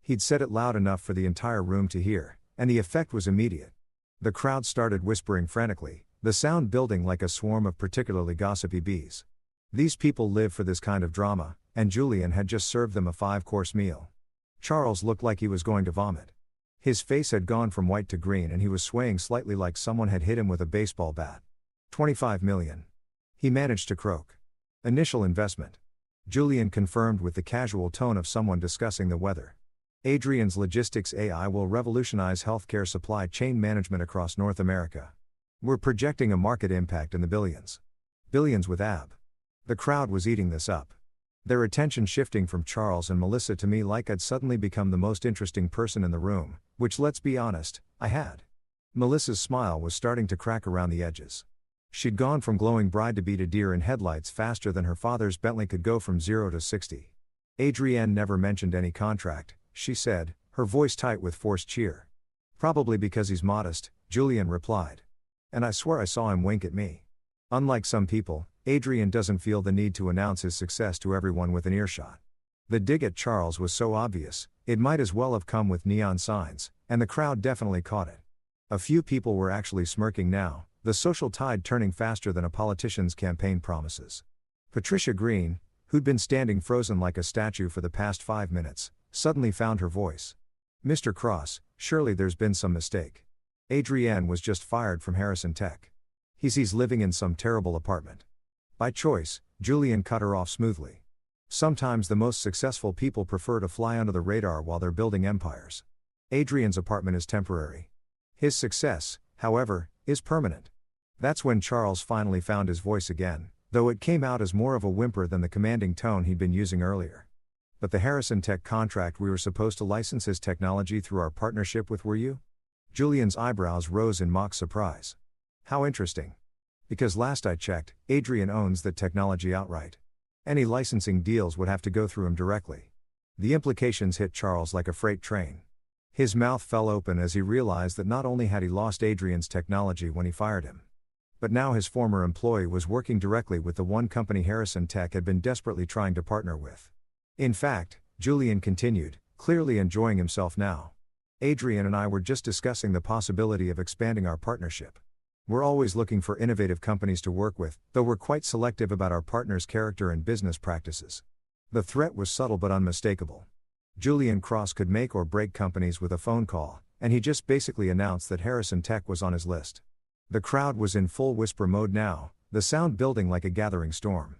He'd said it loud enough for the entire room to hear, and the effect was immediate. The crowd started whispering frantically, the sound building like a swarm of particularly gossipy bees. These people live for this kind of drama, and Julian had just served them a 5-course meal. Charles looked like he was going to vomit. His face had gone from white to green and he was swaying slightly like someone had hit him with a baseball bat. $25 million. He managed to croak. Initial investment. Julian confirmed with the casual tone of someone discussing the weather. Adrienne's logistics AI will revolutionize healthcare supply chain management across North America. We're projecting a market impact in the billions. Billions with AB. The crowd was eating this up. Their attention shifting from Charles and Melissa to me like I'd suddenly become the most interesting person in the room, which, let's be honest, I had. Melissa's smile was starting to crack around the edges. She'd gone from glowing bride to beat a deer in headlights faster than her father's Bentley could go from 0 to 60. Adrienne never mentioned any contract, she said, her voice tight with forced cheer. Probably because he's modest, Julian replied. And I swear I saw him wink at me. Unlike some people, Adrienne doesn't feel the need to announce his success to everyone with an earshot. The dig at Charles was so obvious, it might as well have come with neon signs, and the crowd definitely caught it. A few people were actually smirking now, the social tide turning faster than a politician's campaign promises. Patricia Green, who'd been standing frozen like a statue for the past 5 minutes, suddenly found her voice. Mr. Cross, surely there's been some mistake. Adrienne was just fired from Harrison Tech. He's living in some terrible apartment. By choice, Julian cut her off smoothly. Sometimes the most successful people prefer to fly under the radar while they're building empires. Adrienne's apartment is temporary. His success, however, is permanent. That's when Charles finally found his voice again, though it came out as more of a whimper than the commanding tone he'd been using earlier. But the Harrison Tech contract we were supposed to license his technology through our partnership with, were you? Julian's eyebrows rose in mock surprise. How interesting. Because last I checked, Adrienne owns that technology outright. Any licensing deals would have to go through him directly. The implications hit Charles like a freight train. His mouth fell open as he realized that not only had he lost Adrienne's technology when he fired him, but now his former employee was working directly with the one company Harrison Tech had been desperately trying to partner with. In fact, Julian continued, clearly enjoying himself now. Adrienne and I were just discussing the possibility of expanding our partnership. We're always looking for innovative companies to work with, though we're quite selective about our partner's character and business practices. The threat was subtle but unmistakable. Julian Cross could make or break companies with a phone call, and he just basically announced that Harrison Tech was on his list. The crowd was in full whisper mode now, the sound building like a gathering storm.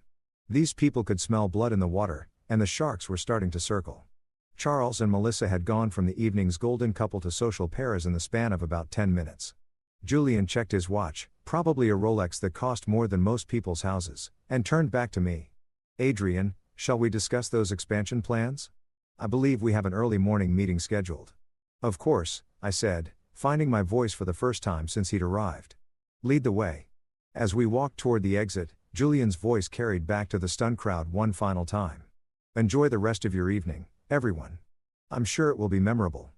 These people could smell blood in the water, and the sharks were starting to circle. Charles and Melissa had gone from the evening's golden couple to social pairs in the span of about 10 minutes. Julian checked his watch, probably a Rolex that cost more than most people's houses, and turned back to me. Adrienne, shall we discuss those expansion plans? I believe we have an early morning meeting scheduled. Of course, I said, finding my voice for the first time since he'd arrived. Lead the way. As we walked toward the exit, Julian's voice carried back to the stunned crowd one final time. Enjoy the rest of your evening, everyone. I'm sure it will be memorable.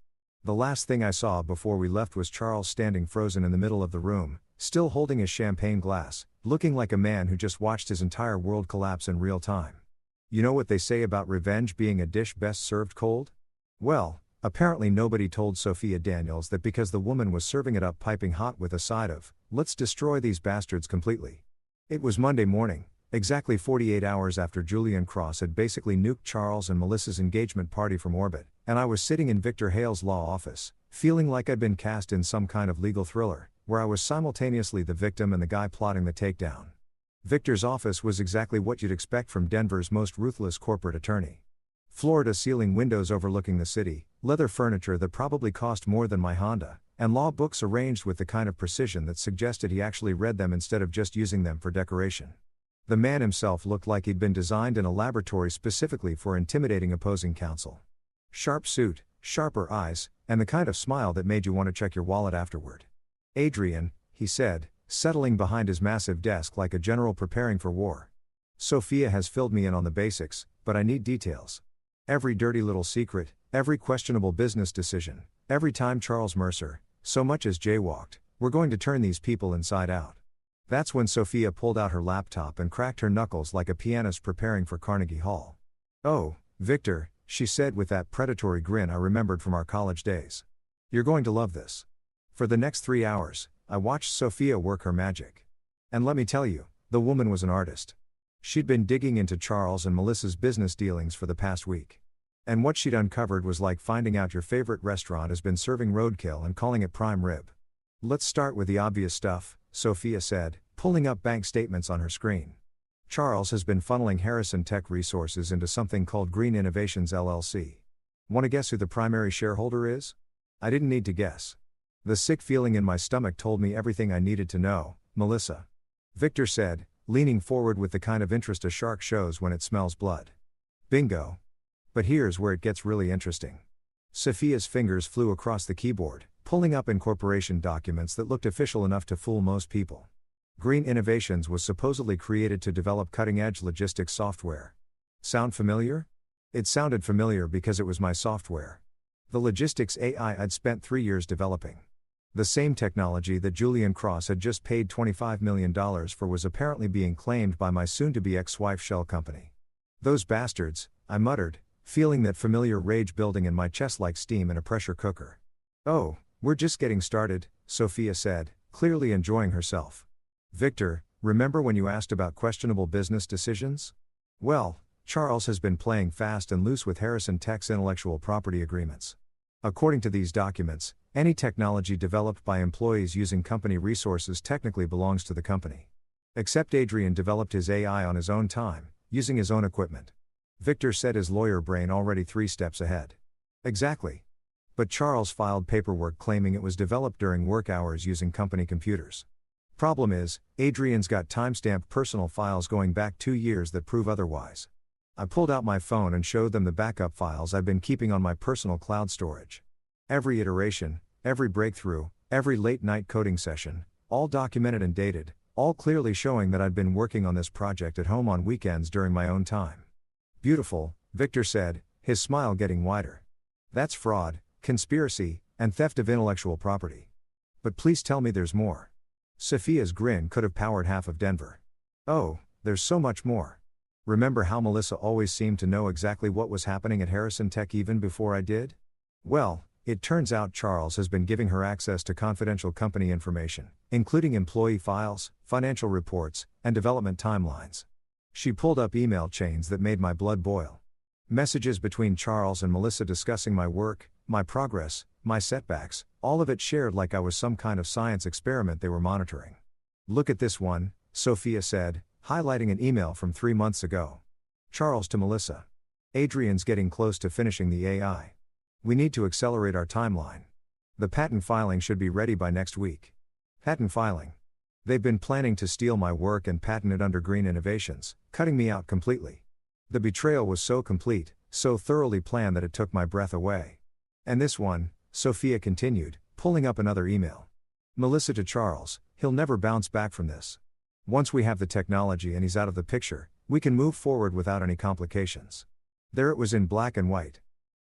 The last thing I saw before we left was Charles standing frozen in the middle of the room, still holding his champagne glass, looking like a man who just watched his entire world collapse in real time. You know what they say about revenge being a dish best served cold? Well, apparently nobody told Sophia Daniels that because the woman was serving it up piping hot with a side of, "Let's destroy these bastards completely." It was Monday morning, exactly 48 hours after Julian Cross had basically nuked Charles and Melissa's engagement party from orbit, and I was sitting in Victor Hale's law office, feeling like I'd been cast in some kind of legal thriller, where I was simultaneously the victim and the guy plotting the takedown. Victor's office was exactly what you'd expect from Denver's most ruthless corporate attorney. Floor-to-ceiling windows overlooking the city, leather furniture that probably cost more than my Honda, and law books arranged with the kind of precision that suggested he actually read them instead of just using them for decoration. The man himself looked like he'd been designed in a laboratory specifically for intimidating opposing counsel. Sharp suit, sharper eyes, and the kind of smile that made you want to check your wallet afterward. "Adrienne," he said, settling behind his massive desk like a general preparing for war. "Sophia has filled me in on the basics, but I need details. Every dirty little secret, every questionable business decision, every time Charles Mercer, so much as jaywalked, we're going to turn these people inside out." That's when Sophia pulled out her laptop and cracked her knuckles like a pianist preparing for Carnegie Hall. "Oh, Victor," she said with that predatory grin I remembered from our college days. "You're going to love this." For the next 3 hours, I watched Sophia work her magic. And let me tell you, the woman was an artist. She'd been digging into Charles and Melissa's business dealings for the past week. And what she'd uncovered was like finding out your favorite restaurant has been serving roadkill and calling it prime rib. "Let's start with the obvious stuff," Sophia said, pulling up bank statements on her screen. "Charles has been funneling Harrison Tech resources into something called Green Innovations LLC. Want to guess who the primary shareholder is?" I didn't need to guess. The sick feeling in my stomach told me everything I needed to know. "Melissa," Victor said, leaning forward with the kind of interest a shark shows when it smells blood. "Bingo. But here's where it gets really interesting." Sophia's fingers flew across the keyboard, pulling up incorporation documents that looked official enough to fool most people. Green Innovations was supposedly created to develop cutting-edge logistics software. Sound familiar? It sounded familiar because it was my software. The logistics AI I'd spent 3 years developing. The same technology that Julian Cross had just paid $25 million for was apparently being claimed by my soon-to-be ex-wife shell company. "Those bastards," I muttered, feeling that familiar rage building in my chest like steam in a pressure cooker. "Oh, we're just getting started," Sophia said, clearly enjoying herself. "Victor, remember when you asked about questionable business decisions? Well, Charles has been playing fast and loose with Harrison Tech's intellectual property agreements. According to these documents, any technology developed by employees using company resources technically belongs to the company. Except Adrienne developed his AI on his own time, using his own equipment." Victor said, his lawyer brain already 3 steps ahead. "Exactly. But Charles filed paperwork claiming it was developed during work hours using company computers. Problem is, Adrienne's got timestamped personal files going back 2 years that prove otherwise." I pulled out my phone and showed them the backup files I'd been keeping on my personal cloud storage. Every iteration, every breakthrough, every late-night coding session, all documented and dated, all clearly showing that I'd been working on this project at home on weekends during my own time. "Beautiful," Victor said, his smile getting wider. "That's fraud, conspiracy, and theft of intellectual property. But please tell me there's more." Sophia's grin could have powered half of Denver. "Oh, there's so much more. Remember how Melissa always seemed to know exactly what was happening at Harrison Tech even before I did? Well, it turns out Charles has been giving her access to confidential company information, including employee files, financial reports, and development timelines." She pulled up email chains that made my blood boil. Messages between Charles and Melissa discussing my work, my progress, my setbacks, all of it shared like I was some kind of science experiment they were monitoring. "Look at this one," Sophia said, highlighting an email from 3 months ago. Charles to Melissa. "Adrienne's getting close to finishing the AI. We need to accelerate our timeline. The patent filing should be ready by next week. Patent filing. They've been planning to steal my work and patent it under Green Innovations, cutting me out completely. The betrayal was so complete, so thoroughly planned that it took my breath away. And this one, Sophia continued, pulling up another email. Melissa to Charles, he'll never bounce back from this. Once we have the technology and he's out of the picture, we can move forward without any complications. There it was in black and white.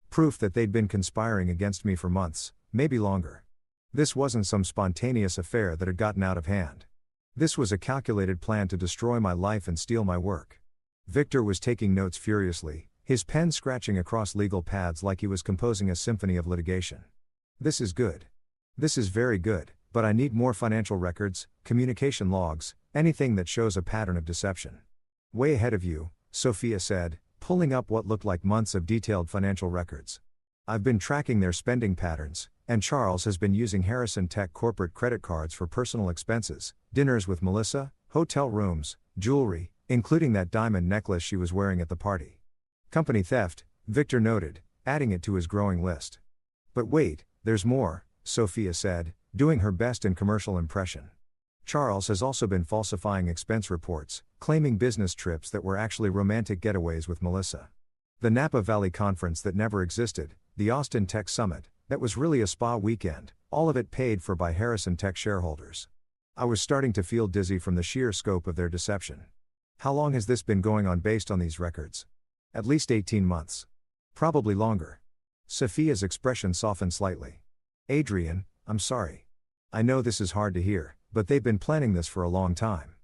Proof that they'd been conspiring against me for months, maybe longer. This wasn't some spontaneous affair that had gotten out of hand. This was a calculated plan to destroy my life and steal my work. Victor was taking notes furiously, his pen scratching across legal pads like he was composing a symphony of litigation. This is good. This is very good, but I need more financial records, communication logs, anything that shows a pattern of deception. Way ahead of you, Sophia said, pulling up what looked like months of detailed financial records. I've been tracking their spending patterns, and Charles has been using Harrison Tech corporate credit cards for personal expenses, dinners with Melissa, hotel rooms, jewelry, including that diamond necklace she was wearing at the party. Company theft, Victor noted, adding it to his growing list. But wait, there's more, Sophia said, doing her best in commercial impression. Charles has also been falsifying expense reports, claiming business trips that were actually romantic getaways with Melissa. The Napa Valley conference that never existed, the Austin Tech Summit, that was really a spa weekend, all of it paid for by Harrison Tech shareholders. I was starting to feel dizzy from the sheer scope of their deception. How long has this been going on based on these records? At least 18 months. Probably longer. Sophia's expression softened slightly. Adrienne, I'm sorry. I know this is hard to hear, but they've been planning this for a long time.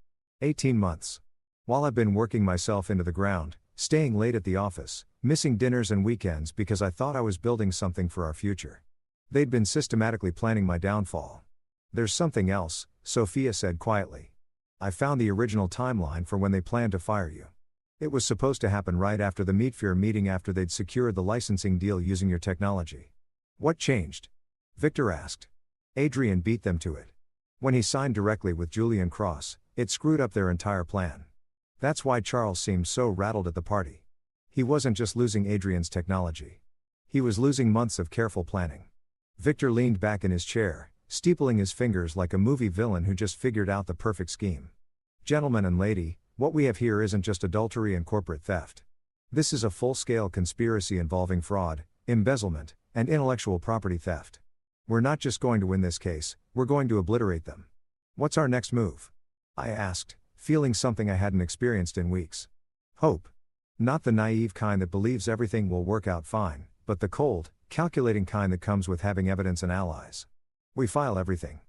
18 months. While I've been working myself into the ground, staying late at the office, missing dinners and weekends because I thought I was building something for our future. They'd been systematically planning my downfall. There's something else, Sophia said quietly. I found the original timeline for when they planned to fire you. It was supposed to happen right after the Meatfear meeting after they'd secured the licensing deal using your technology. What changed? Victor asked. Adrienne beat them to it. When he signed directly with Julian Cross, it screwed up their entire plan. That's why Charles seemed so rattled at the party. He wasn't just losing Adrienne's technology. He was losing months of careful planning. Victor leaned back in his chair, steepling his fingers like a movie villain who just figured out the perfect scheme. Gentlemen and lady, what we have here isn't just adultery and corporate theft. This is a full-scale conspiracy involving fraud, embezzlement, and intellectual property theft. We're not just going to win this case, we're going to obliterate them. What's our next move? I asked, feeling something I hadn't experienced in weeks. Hope. Not the naive kind that believes everything will work out fine, but the cold, calculating kind that comes with having evidence and allies. We file everything.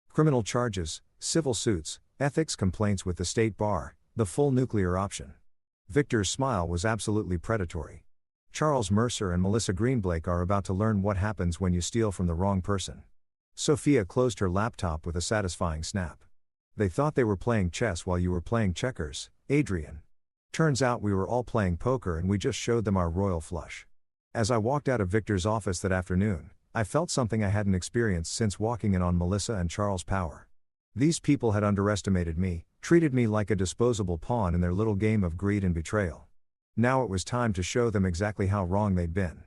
Criminal charges, civil suits, ethics complaints with the state bar, the full nuclear option. Victor's smile was absolutely predatory. Charles Mercer and Melissa Greenblake are about to learn what happens when you steal from the wrong person. Sophia closed her laptop with a satisfying snap. They thought they were playing chess while you were playing checkers, Adrienne. Turns out we were all playing poker and we just showed them our royal flush. As I walked out of Victor's office that afternoon, I felt something I hadn't experienced since walking in on Melissa and Charles' power. These people had underestimated me, treated me like a disposable pawn in their little game of greed and betrayal. Now it was time to show them exactly how wrong they'd been.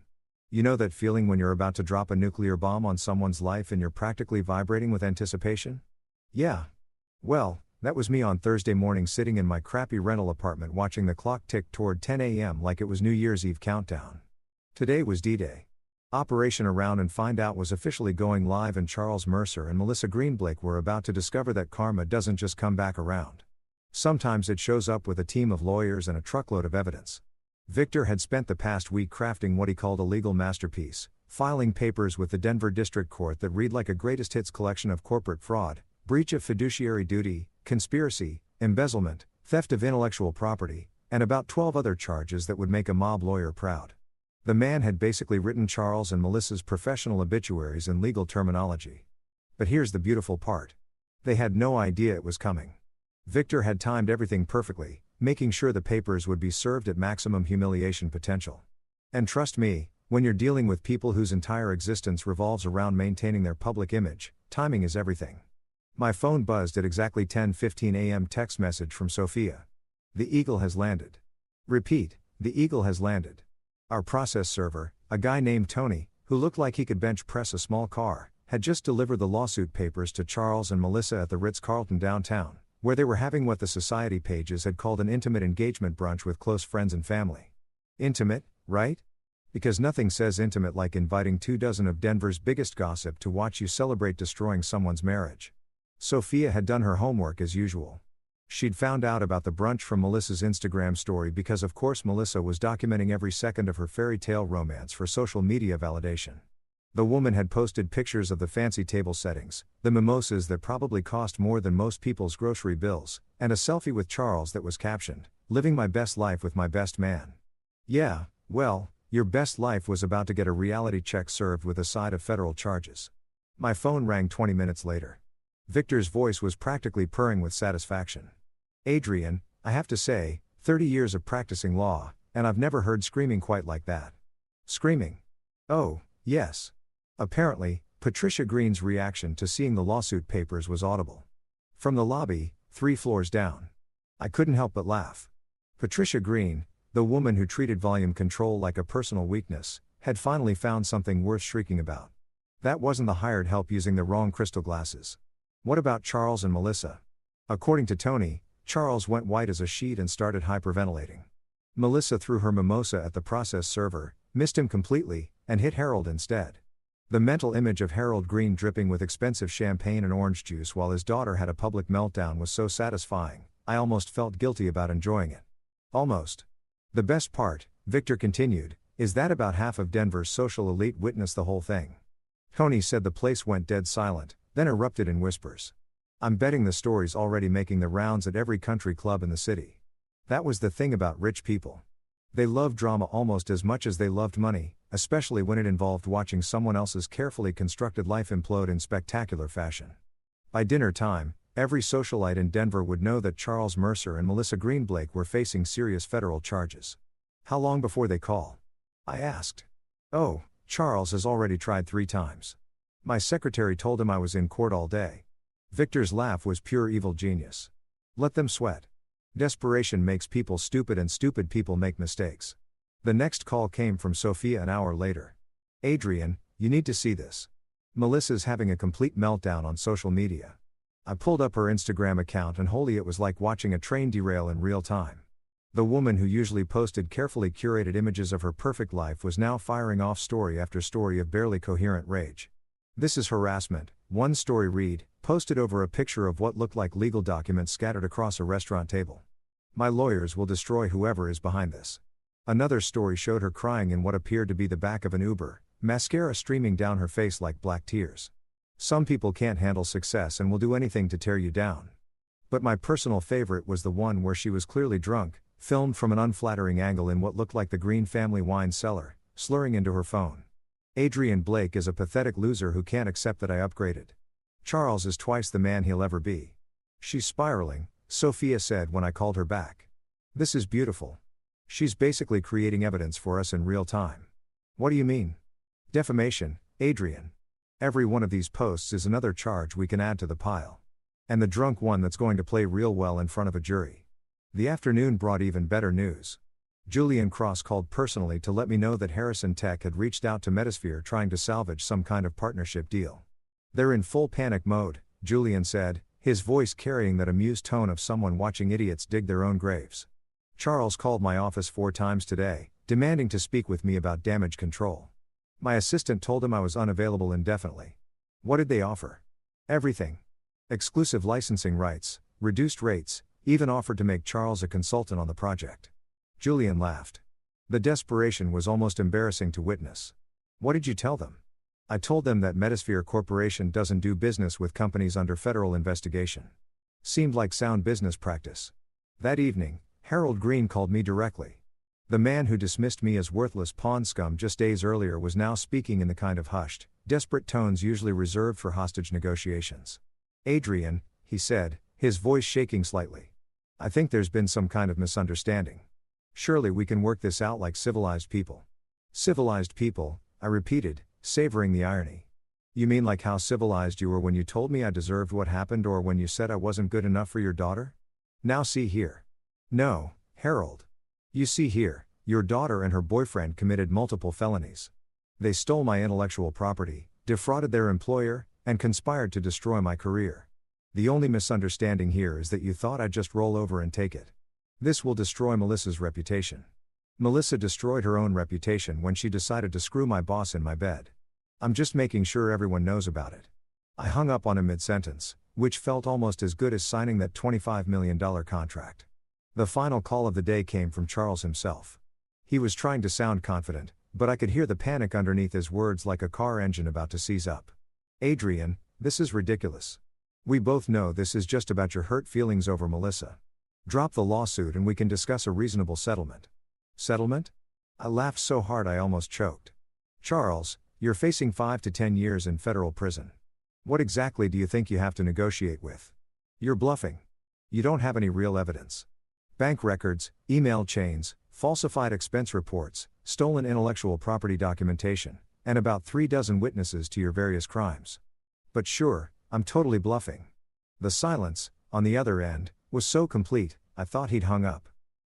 You know that feeling when you're about to drop a nuclear bomb on someone's life and you're practically vibrating with anticipation? Yeah. Well, that was me on Thursday morning sitting in my crappy rental apartment watching the clock tick toward 10 a.m. like it was New Year's Eve countdown. Today was D-Day. Operation Around and Find Out was officially going live and Charles Mercer and Melissa Greenblake were about to discover that karma doesn't just come back around. Sometimes it shows up with a team of lawyers and a truckload of evidence. Victor had spent the past week crafting what he called a legal masterpiece, filing papers with the Denver District Court that read like a greatest hits collection of corporate fraud, breach of fiduciary duty, conspiracy, embezzlement, theft of intellectual property, and about 12 other charges that would make a mob lawyer proud. The man had basically written Charles and Melissa's professional obituaries in legal terminology. But here's the beautiful part. They had no idea it was coming. Victor had timed everything perfectly, making sure the papers would be served at maximum humiliation potential. And trust me, when you're dealing with people whose entire existence revolves around maintaining their public image, timing is everything. My phone buzzed at exactly 10:15 a.m. Text message from Sophia. The Eagle has landed. Repeat, the Eagle has landed. Our process server, a guy named Tony, who looked like he could bench press a small car, had just delivered the lawsuit papers to Charles and Melissa at the Ritz-Carlton downtown, where they were having what the society pages had called an intimate engagement brunch with close friends and family. Intimate, right? Because nothing says intimate like inviting 24 of Denver's biggest gossip to watch you celebrate destroying someone's marriage. Sophia had done her homework as usual. She'd found out about the brunch from Melissa's Instagram story because of course Melissa was documenting every second of her fairy tale romance for social media validation. The woman had posted pictures of the fancy table settings, the mimosas that probably cost more than most people's grocery bills, and a selfie with Charles that was captioned, "Living my best life with my best man." Yeah, well, your best life was about to get a reality check served with a side of federal charges. My phone rang 20 minutes later. Victor's voice was practically purring with satisfaction. "Adrienne, I have to say, 30 years of practicing law, and I've never heard screaming quite like that." Screaming? Oh, yes. Apparently, Patricia Green's reaction to seeing the lawsuit papers was audible. From the lobby, 3 floors down. I couldn't help but laugh. Patricia Green, the woman who treated volume control like a personal weakness, had finally found something worth shrieking about. That wasn't the hired help using the wrong crystal glasses. What about Charles and Melissa? According to Tony, Charles went white as a sheet and started hyperventilating. Melissa threw her mimosa at the process server, missed him completely, and hit Harold instead. The mental image of Harold Green dripping with expensive champagne and orange juice while his daughter had a public meltdown was so satisfying, I almost felt guilty about enjoying it. Almost. The best part, Victor continued, is that about half of Denver's social elite witnessed the whole thing. Tony said the place went dead silent, then erupted in whispers. "I'm betting the story's already making the rounds at every country club in the city." That was the thing about rich people. They loved drama almost as much as they loved money, especially when it involved watching someone else's carefully constructed life implode in spectacular fashion. By dinner time, every socialite in Denver would know that Charles Mercer and Melissa Greenblake were facing serious federal charges. "How long before they call?" I asked. "Oh, Charles has already tried 3 times. My secretary told him I was in court all day." Victor's laugh was pure evil genius. Let them sweat. Desperation makes people stupid and stupid people make mistakes. The next call came from Sophia an hour later. "Adrienne, you need to see this. Melissa's having a complete meltdown on social media." I pulled up her Instagram account and holy, it was like watching a train derail in real time. The woman who usually posted carefully curated images of her perfect life was now firing off story after story of barely coherent rage. "This is harassment," one story read, posted over a picture of what looked like legal documents scattered across a restaurant table. "My lawyers will destroy whoever is behind this." Another story showed her crying in what appeared to be the back of an Uber, mascara streaming down her face like black tears. Some people can't handle success and will do anything to tear you down. But my personal favorite was the one where she was clearly drunk, filmed from an unflattering angle in what looked like the Green family wine cellar, slurring into her phone. "Adrienne Blake is a pathetic loser who can't accept that I upgraded. Charles is twice the man he'll ever be. She's spiraling," Sophia said when I called her back. "This is beautiful. She's basically creating evidence for us in real time." "What do you mean?" "Defamation, Adrienne. Every one of these posts is another charge we can add to the pile. And the drunk one that's going to play real well in front of a jury." The afternoon brought even better news. Julian Cross called personally to let me know that Harrison Tech had reached out to Metasphere trying to salvage some kind of partnership deal. "They're in full panic mode," Julian said, his voice carrying that amused tone of someone watching idiots dig their own graves. "Charles called my office 4 times today, demanding to speak with me about damage control. My assistant told him I was unavailable indefinitely." "What did they offer?" "Everything. Exclusive licensing rights, reduced rates, even offered to make Charles a consultant on the project." Julian laughed. The desperation was almost embarrassing to witness. "What did you tell them?" "I told them that Metasphere Corporation doesn't do business with companies under federal investigation." Seemed like sound business practice. That evening, Harold Green called me directly. The man who dismissed me as worthless pawn scum just days earlier was now speaking in the kind of hushed, desperate tones usually reserved for hostage negotiations. "Adrienne," he said, his voice shaking slightly. "I think there's been some kind of misunderstanding. Surely we can work this out like civilized people." "Civilized people," I repeated, savoring the irony. "You mean like how civilized you were when you told me I deserved what happened or when you said I wasn't good enough for your daughter? Now see here." "No, Harold. You see here, your daughter and her boyfriend committed multiple felonies. They stole my intellectual property, defrauded their employer, and conspired to destroy my career. The only misunderstanding here is that you thought I'd just roll over and take it. This will destroy Melissa's reputation. Melissa destroyed her own reputation when she decided to screw my boss in my bed. I'm just making sure everyone knows about it." I hung up on him mid-sentence, which felt almost as good as signing that $25 million contract. The final call of the day came from Charles himself. He was trying to sound confident, but I could hear the panic underneath his words like a car engine about to seize up. "Adrienne, this is ridiculous. We both know this is just about your hurt feelings over Melissa. Drop the lawsuit and we can discuss a reasonable settlement." "Settlement?" I laughed so hard I almost choked. "Charles, you're facing 5 to 10 years in federal prison. What exactly do you think you have to negotiate with? You're bluffing. You don't have any real evidence. Bank records, email chains, falsified expense reports, stolen intellectual property documentation, and about 36 witnesses to your various crimes. But sure, I'm totally bluffing." The silence, on the other end, was so complete, I thought he'd hung up.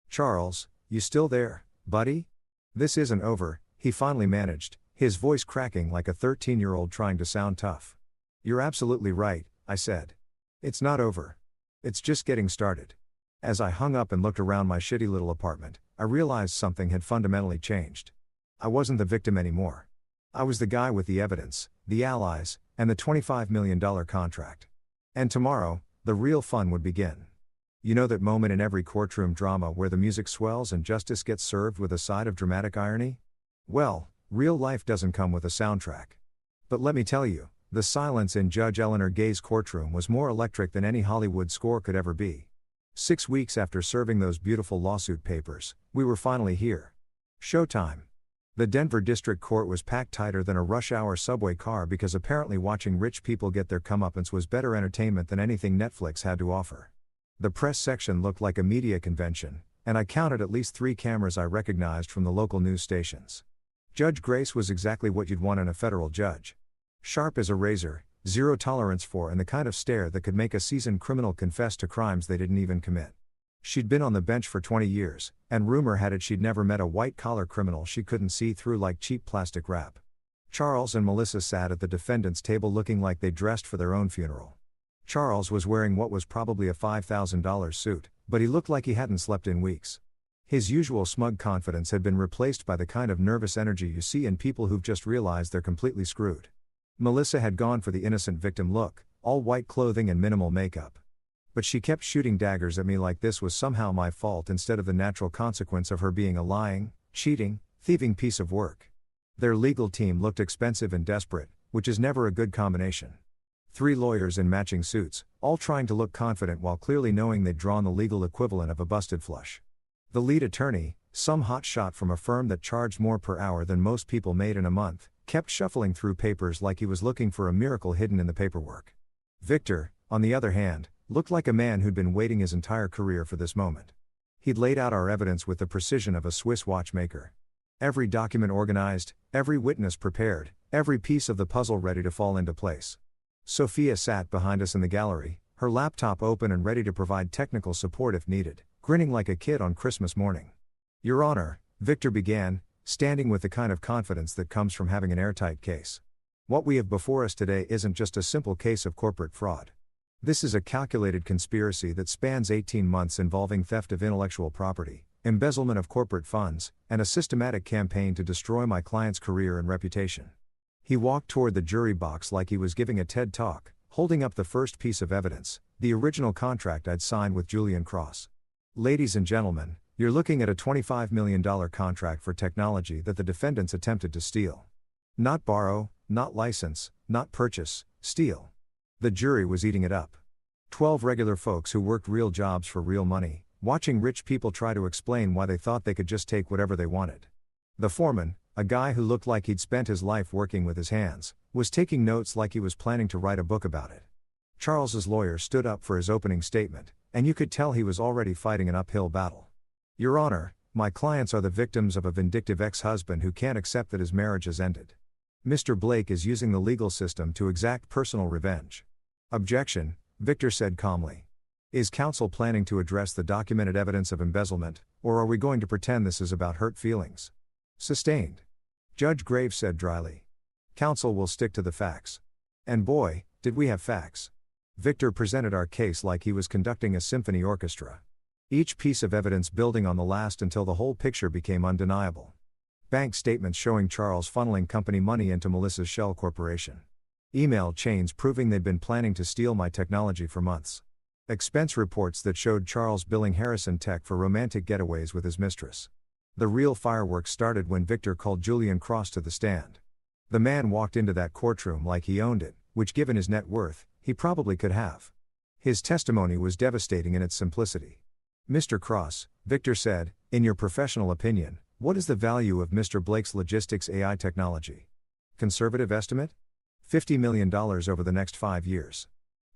"Charles, you still there, buddy? This isn't over," he finally managed, his voice cracking like a 13-year-old trying to sound tough. "You're absolutely right," I said. "It's not over. It's just getting started." As I hung up and looked around my shitty little apartment, I realized something had fundamentally changed. I wasn't the victim anymore. I was the guy with the evidence, the allies, and the $25 million contract. And tomorrow, the real fun would begin. You know that moment in every courtroom drama where the music swells and justice gets served with a side of dramatic irony? Well, real life doesn't come with a soundtrack. But let me tell you, the silence in Judge Eleanor Gay's courtroom was more electric than any Hollywood score could ever be. 6 weeks after serving those beautiful lawsuit papers, we were finally here. Showtime. The Denver District Court was packed tighter than a rush-hour subway car because apparently watching rich people get their comeuppance was better entertainment than anything Netflix had to offer. The press section looked like a media convention, and I counted at least 3 cameras I recognized from the local news stations. Judge Grace was exactly what you'd want in a federal judge. Sharp as a razor, zero tolerance for and the kind of stare that could make a seasoned criminal confess to crimes they didn't even commit. She'd been on the bench for 20 years, and rumor had it she'd never met a white-collar criminal she couldn't see through like cheap plastic wrap. Charles and Melissa sat at the defendant's table looking like they dressed for their own funeral. Charles was wearing what was probably a $5,000 suit, but he looked like he hadn't slept in weeks. His usual smug confidence had been replaced by the kind of nervous energy you see in people who've just realized they're completely screwed. Melissa had gone for the innocent victim look, all white clothing and minimal makeup. But she kept shooting daggers at me like this was somehow my fault instead of the natural consequence of her being a lying, cheating, thieving piece of work. Their legal team looked expensive and desperate, which is never a good combination. 3 lawyers in matching suits, all trying to look confident while clearly knowing they'd drawn the legal equivalent of a busted flush. The lead attorney, some hotshot from a firm that charged more per hour than most people made in a month, kept shuffling through papers like he was looking for a miracle hidden in the paperwork. Victor, on the other hand, looked like a man who'd been waiting his entire career for this moment. He'd laid out our evidence with the precision of a Swiss watchmaker. Every document organized, every witness prepared, every piece of the puzzle ready to fall into place. Sophia sat behind us in the gallery, her laptop open and ready to provide technical support if needed, grinning like a kid on Christmas morning. "Your Honor," Victor began, standing with the kind of confidence that comes from having an airtight case. "What we have before us today isn't just a simple case of corporate fraud. This is a calculated conspiracy that spans 18 months involving theft of intellectual property, embezzlement of corporate funds, and a systematic campaign to destroy my client's career and reputation." He walked toward the jury box like he was giving a TED Talk, holding up the first piece of evidence, the original contract I'd signed with Julian Cross. "Ladies and gentlemen, you're looking at a $25 million contract for technology that the defendants attempted to steal. Not borrow, not license, not purchase, steal." The jury was eating it up. 12 regular folks who worked real jobs for real money, watching rich people try to explain why they thought they could just take whatever they wanted. The foreman, a guy who looked like he'd spent his life working with his hands, was taking notes like he was planning to write a book about it. Charles's lawyer stood up for his opening statement, and you could tell he was already fighting an uphill battle. "Your Honor, my clients are the victims of a vindictive ex-husband who can't accept that his marriage has ended. Mr. Blake is using the legal system to exact personal revenge." "Objection," Victor said calmly. "Is counsel planning to address the documented evidence of embezzlement, or are we going to pretend this is about hurt feelings?" "Sustained," Judge Graves said dryly. Counsel will stick to the facts. And boy, did we have facts. Victor presented our case like he was conducting a symphony orchestra. Each piece of evidence building on the last until the whole picture became undeniable. Bank statements showing Charles funneling company money into Melissa's shell corporation. Email chains proving they'd been planning to steal my technology for months. Expense reports that showed Charles billing Harrison Tech for romantic getaways with his mistress. The real fireworks started when Victor called Julian Cross to the stand. The man walked into that courtroom like he owned it, which given his net worth, he probably could have. His testimony was devastating in its simplicity. Mr. Cross, Victor said, in your professional opinion, what is the value of Mr. Blake's logistics AI technology? Conservative estimate? $50 million over the next 5 years.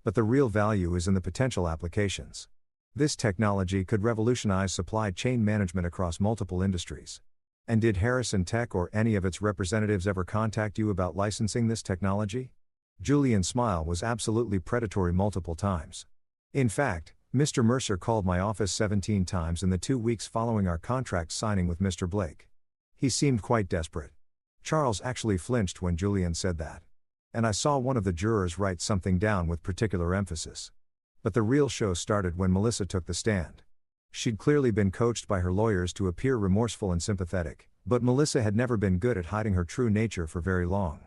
But the real value is in the potential applications. This technology could revolutionize supply chain management across multiple industries. And did Harrison Tech or any of its representatives ever contact you about licensing this technology? Julian's smile was absolutely predatory multiple times. In fact, Mr. Mercer called my office 17 times in the 2 weeks following our contract signing with Mr. Blake. He seemed quite desperate. Charles actually flinched when Julian said that. And I saw one of the jurors write something down with particular emphasis. But the real show started when Melissa took the stand. She'd clearly been coached by her lawyers to appear remorseful and sympathetic, but Melissa had never been good at hiding her true nature for very long.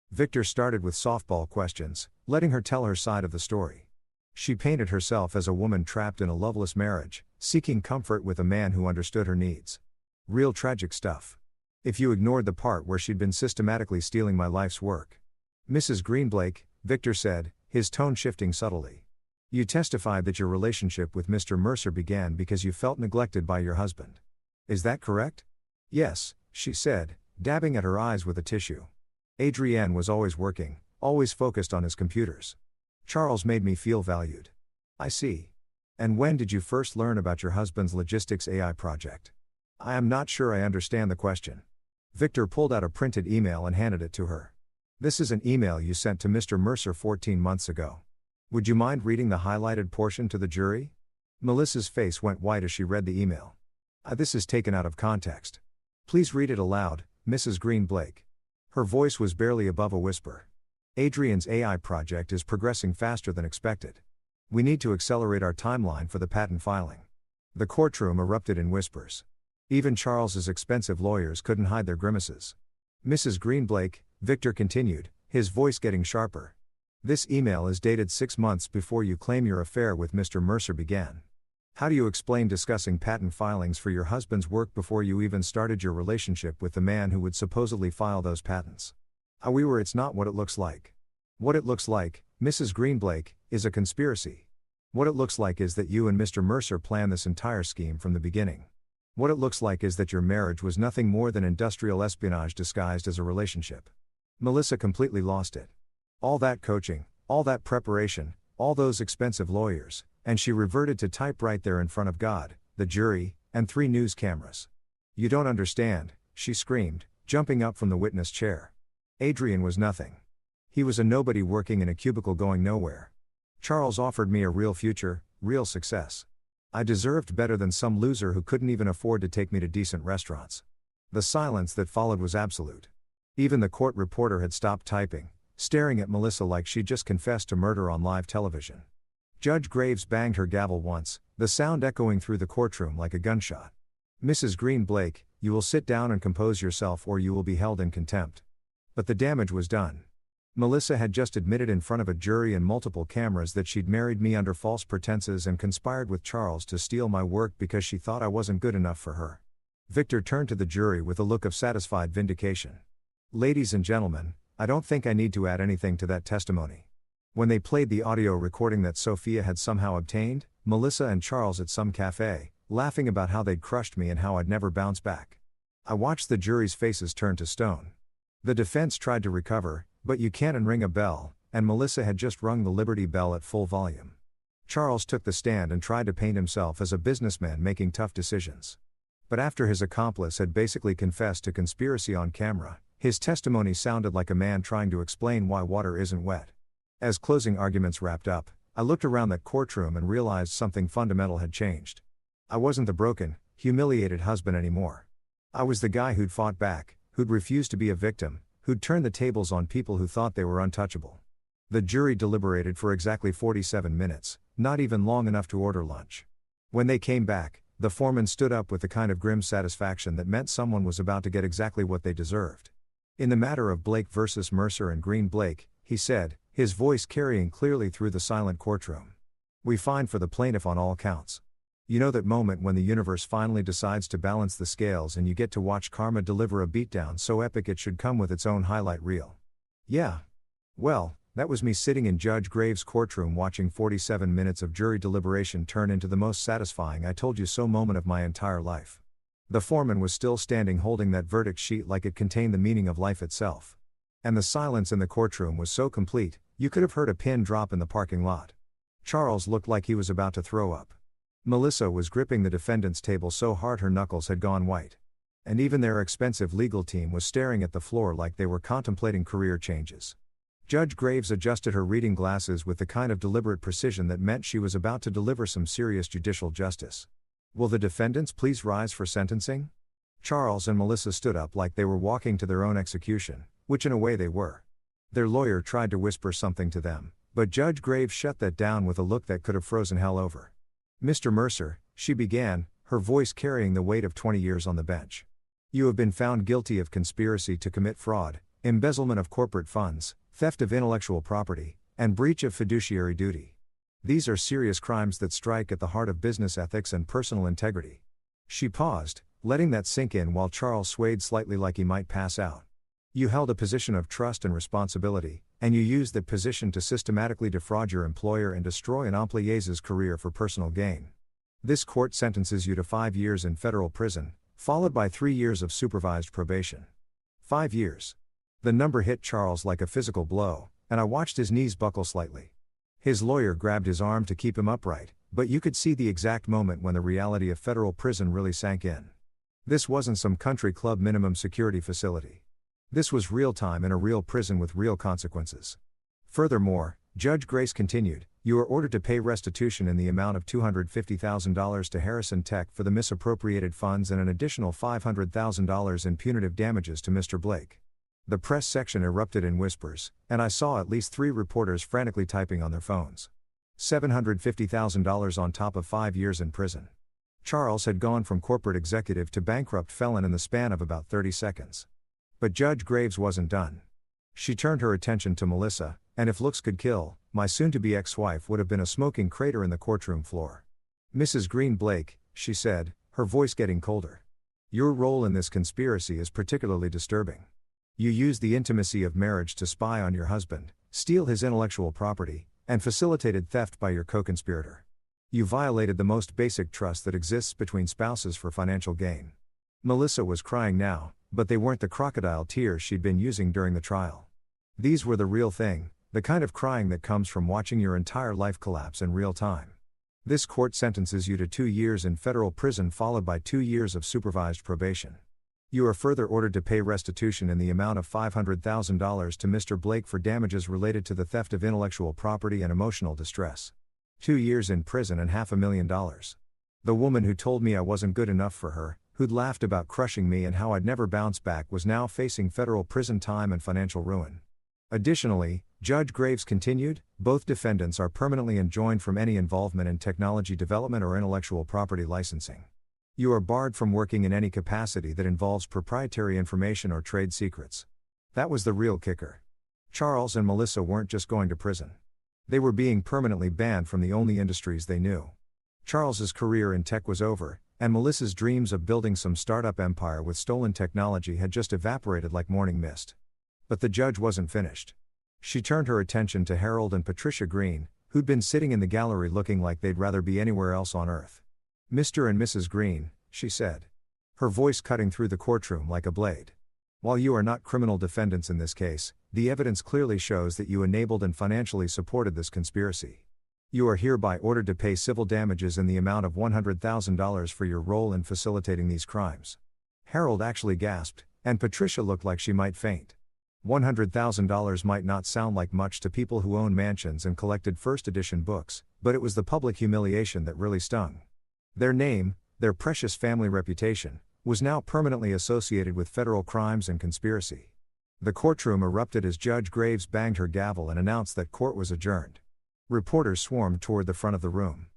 Victor started with softball questions, letting her tell her side of the story. She painted herself as a woman trapped in a loveless marriage, seeking comfort with a man who understood her needs. Real tragic stuff. If you ignored the part where she'd been systematically stealing my life's work. Mrs. Greenblake, Victor said, his tone shifting subtly. You testified that your relationship with Mr. Mercer began because you felt neglected by your husband. Is that correct? Yes, she said, dabbing at her eyes with a tissue. Adrienne was always working, always focused on his computers. Charles made me feel valued. I see. And when did you first learn about your husband's logistics AI project? I am not sure I understand the question. Victor pulled out a printed email and handed it to her. This is an email you sent to Mr. Mercer 14 months ago. Would you mind reading the highlighted portion to the jury? Melissa's face went white as she read the email. This is taken out of context. Please read it aloud, Mrs. Greenblake. Her voice was barely above a whisper. Adrienne's AI project is progressing faster than expected. We need to accelerate our timeline for the patent filing. The courtroom erupted in whispers. Even Charles's expensive lawyers couldn't hide their grimaces. Mrs. Greenblake, Victor continued, his voice getting sharper. This email is dated 6 months before you claim your affair with Mr. Mercer began. How do you explain discussing patent filings for your husband's work before you even started your relationship with the man who would supposedly file those patents? It's not what it looks like. What it looks like, Mrs. Greenblake, is a conspiracy. What it looks like is that you and Mr. Mercer planned this entire scheme from the beginning. What it looks like is that your marriage was nothing more than industrial espionage disguised as a relationship. Melissa completely lost it. All that coaching, all that preparation, all those expensive lawyers, and she reverted to type right there in front of God, the jury, and 3 news cameras. You don't understand, she screamed, jumping up from the witness chair. Adrienne was nothing. He was a nobody working in a cubicle going nowhere. Charles offered me a real future, real success. I deserved better than some loser who couldn't even afford to take me to decent restaurants. The silence that followed was absolute. Even the court reporter had stopped typing, staring at Melissa like she'd just confessed to murder on live television. Judge Graves banged her gavel once, the sound echoing through the courtroom like a gunshot. Mrs. Greenblake, you will sit down and compose yourself or you will be held in contempt. But the damage was done. Melissa had just admitted in front of a jury and multiple cameras that she'd married me under false pretenses and conspired with Charles to steal my work because she thought I wasn't good enough for her. Victor turned to the jury with a look of satisfied vindication. Ladies and gentlemen, I don't think I need to add anything to that testimony. When they played the audio recording that Sophia had somehow obtained, Melissa and Charles at some cafe, laughing about how they'd crushed me and how I'd never bounce back. I watched the jury's faces turn to stone. The defense tried to recover, but you can't unring a bell, and Melissa had just rung the Liberty Bell at full volume. Charles took the stand and tried to paint himself as a businessman making tough decisions. But after his accomplice had basically confessed to conspiracy on camera, his testimony sounded like a man trying to explain why water isn't wet. As closing arguments wrapped up, I looked around that courtroom and realized something fundamental had changed. I wasn't the broken, humiliated husband anymore. I was the guy who'd fought back, who'd refused to be a victim, who'd turned the tables on people who thought they were untouchable. The jury deliberated for exactly 47 minutes, not even long enough to order lunch. When they came back, the foreman stood up with the kind of grim satisfaction that meant someone was about to get exactly what they deserved. In the matter of Blake versus Mercer and Green Blake, he said, his voice carrying clearly through the silent courtroom. We find for the plaintiff on all counts. You know that moment when the universe finally decides to balance the scales and you get to watch karma deliver a beatdown so epic it should come with its own highlight reel? Yeah. Well, that was me sitting in Judge Graves' courtroom watching 47 minutes of jury deliberation turn into the most satisfying I told you so moment of my entire life. The foreman was still standing holding that verdict sheet like it contained the meaning of life itself. And the silence in the courtroom was so complete, you could have heard a pin drop in the parking lot. Charles looked like he was about to throw up. Melissa was gripping the defendant's table so hard her knuckles had gone white. And even their expensive legal team was staring at the floor like they were contemplating career changes. Judge Graves adjusted her reading glasses with the kind of deliberate precision that meant she was about to deliver some serious judicial justice. Will the defendants please rise for sentencing? Charles and Melissa stood up like they were walking to their own execution, which in a way they were. Their lawyer tried to whisper something to them, but Judge Graves shut that down with a look that could have frozen hell over. Mr. Mercer, she began, her voice carrying the weight of 20 years on the bench. You have been found guilty of conspiracy to commit fraud, embezzlement of corporate funds, theft of intellectual property, and breach of fiduciary duty. These are serious crimes that strike at the heart of business ethics and personal integrity. She paused, letting that sink in while Charles swayed slightly like he might pass out. You held a position of trust and responsibility, and you used that position to systematically defraud your employer and destroy an employee's career for personal gain. This court sentences you to 5 years in federal prison, followed by 3 years of supervised probation. 5 years. The number hit Charles like a physical blow, and I watched his knees buckle slightly. His lawyer grabbed his arm to keep him upright, but you could see the exact moment when the reality of federal prison really sank in. This wasn't some country club minimum security facility. This was real time in a real prison with real consequences. Furthermore, Judge Grace continued, you are ordered to pay restitution in the amount of $250,000 to Harrison Tech for the misappropriated funds and an additional $500,000 in punitive damages to Mr. Blake. The press section erupted in whispers, and I saw at least 3 reporters frantically typing on their phones. $750,000 on top of 5 years in prison. Charles had gone from corporate executive to bankrupt felon in the span of about 30 seconds. But Judge Graves wasn't done. She turned her attention to Melissa, and if looks could kill, my soon-to-be ex-wife would have been a smoking crater in the courtroom floor. Mrs. Green Blake, she said, her voice getting colder. Your role in this conspiracy is particularly disturbing. You used the intimacy of marriage to spy on your husband, steal his intellectual property, and facilitated theft by your co-conspirator. You violated the most basic trust that exists between spouses for financial gain. Melissa was crying now, but they weren't the crocodile tears she'd been using during the trial. These were the real thing, the kind of crying that comes from watching your entire life collapse in real time. This court sentences you to 2 years in federal prison followed by 2 years of supervised probation. You are further ordered to pay restitution in the amount of $500,000 to Mr. Blake for damages related to the theft of intellectual property and emotional distress. 2 years in prison and $500,000. The woman who told me I wasn't good enough for her, who'd laughed about crushing me and how I'd never bounce back was now facing federal prison time and financial ruin. Additionally, Judge Graves continued, both defendants are permanently enjoined from any involvement in technology development or intellectual property licensing. You are barred from working in any capacity that involves proprietary information or trade secrets. That was the real kicker. Charles and Melissa weren't just going to prison. They were being permanently banned from the only industries they knew. Charles's career in tech was over, and Melissa's dreams of building some startup empire with stolen technology had just evaporated like morning mist. But the judge wasn't finished. She turned her attention to Harold and Patricia Green, who'd been sitting in the gallery looking like they'd rather be anywhere else on earth. Mr. and Mrs. Green, she said. Her voice cutting through the courtroom like a blade. While you are not criminal defendants in this case, the evidence clearly shows that you enabled and financially supported this conspiracy. You are hereby ordered to pay civil damages in the amount of $100,000 for your role in facilitating these crimes. Harold actually gasped, and Patricia looked like she might faint. $100,000 might not sound like much to people who own mansions and collected first edition books, but it was the public humiliation that really stung. Their name, their precious family reputation, was now permanently associated with federal crimes and conspiracy. The courtroom erupted as Judge Graves banged her gavel and announced that court was adjourned. Reporters swarmed toward the front of the room.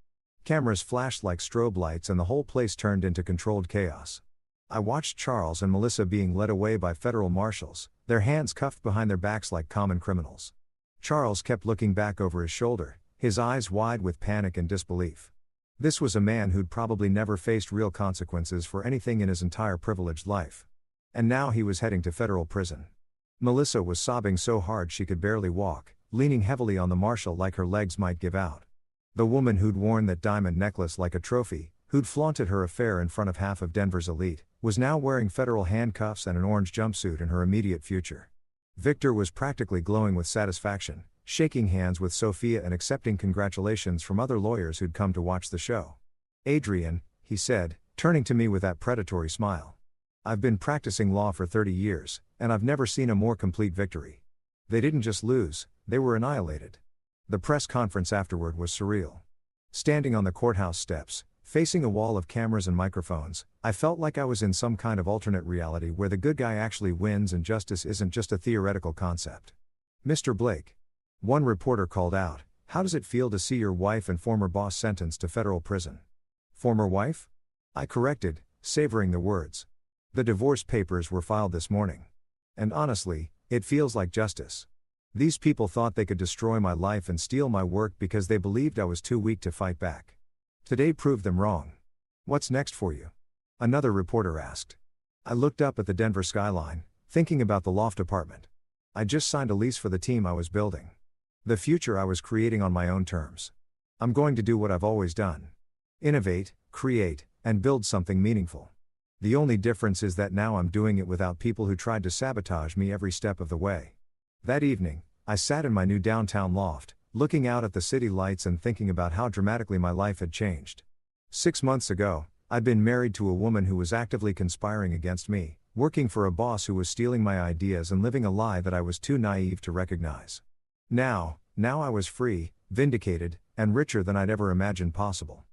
Cameras flashed like strobe lights and the whole place turned into controlled chaos. I watched Charles and Melissa being led away by federal marshals, their hands cuffed behind their backs like common criminals. Charles kept looking back over his shoulder, his eyes wide with panic and disbelief. This was a man who'd probably never faced real consequences for anything in his entire privileged life. And now he was heading to federal prison. Melissa was sobbing so hard she could barely walk, leaning heavily on the marshal like her legs might give out. The woman who'd worn that diamond necklace like a trophy, who'd flaunted her affair in front of half of Denver's elite, was now wearing federal handcuffs and an orange jumpsuit in her immediate future. Victor was practically glowing with satisfaction, shaking hands with Sophia and accepting congratulations from other lawyers who'd come to watch the show. "Adrienne," he said, turning to me with that predatory smile. "I've been practicing law for 30 years, and I've never seen a more complete victory. They didn't just lose, they were annihilated." The press conference afterward was surreal. Standing on the courthouse steps, facing a wall of cameras and microphones, I felt like I was in some kind of alternate reality where the good guy actually wins and justice isn't just a theoretical concept. "Mr. Blake," one reporter called out, "how does it feel to see your wife and former boss sentenced to federal prison?" "Former wife?" I corrected, savoring the words. "The divorce papers were filed this morning. And honestly, it feels like justice. These people thought they could destroy my life and steal my work because they believed I was too weak to fight back. Today proved them wrong. What's next for you?" Another reporter asked. I looked up at the Denver skyline, thinking about the loft apartment. I just signed a lease for the team I was building. The future I was creating on my own terms. I'm going to do what I've always done. Innovate, create, and build something meaningful. The only difference is that now I'm doing it without people who tried to sabotage me every step of the way. That evening, I sat in my new downtown loft, looking out at the city lights and thinking about how dramatically my life had changed. 6 months ago, I'd been married to a woman who was actively conspiring against me, working for a boss who was stealing my ideas and living a lie that I was too naive to recognize. Now I was free, vindicated, and richer than I'd ever imagined possible.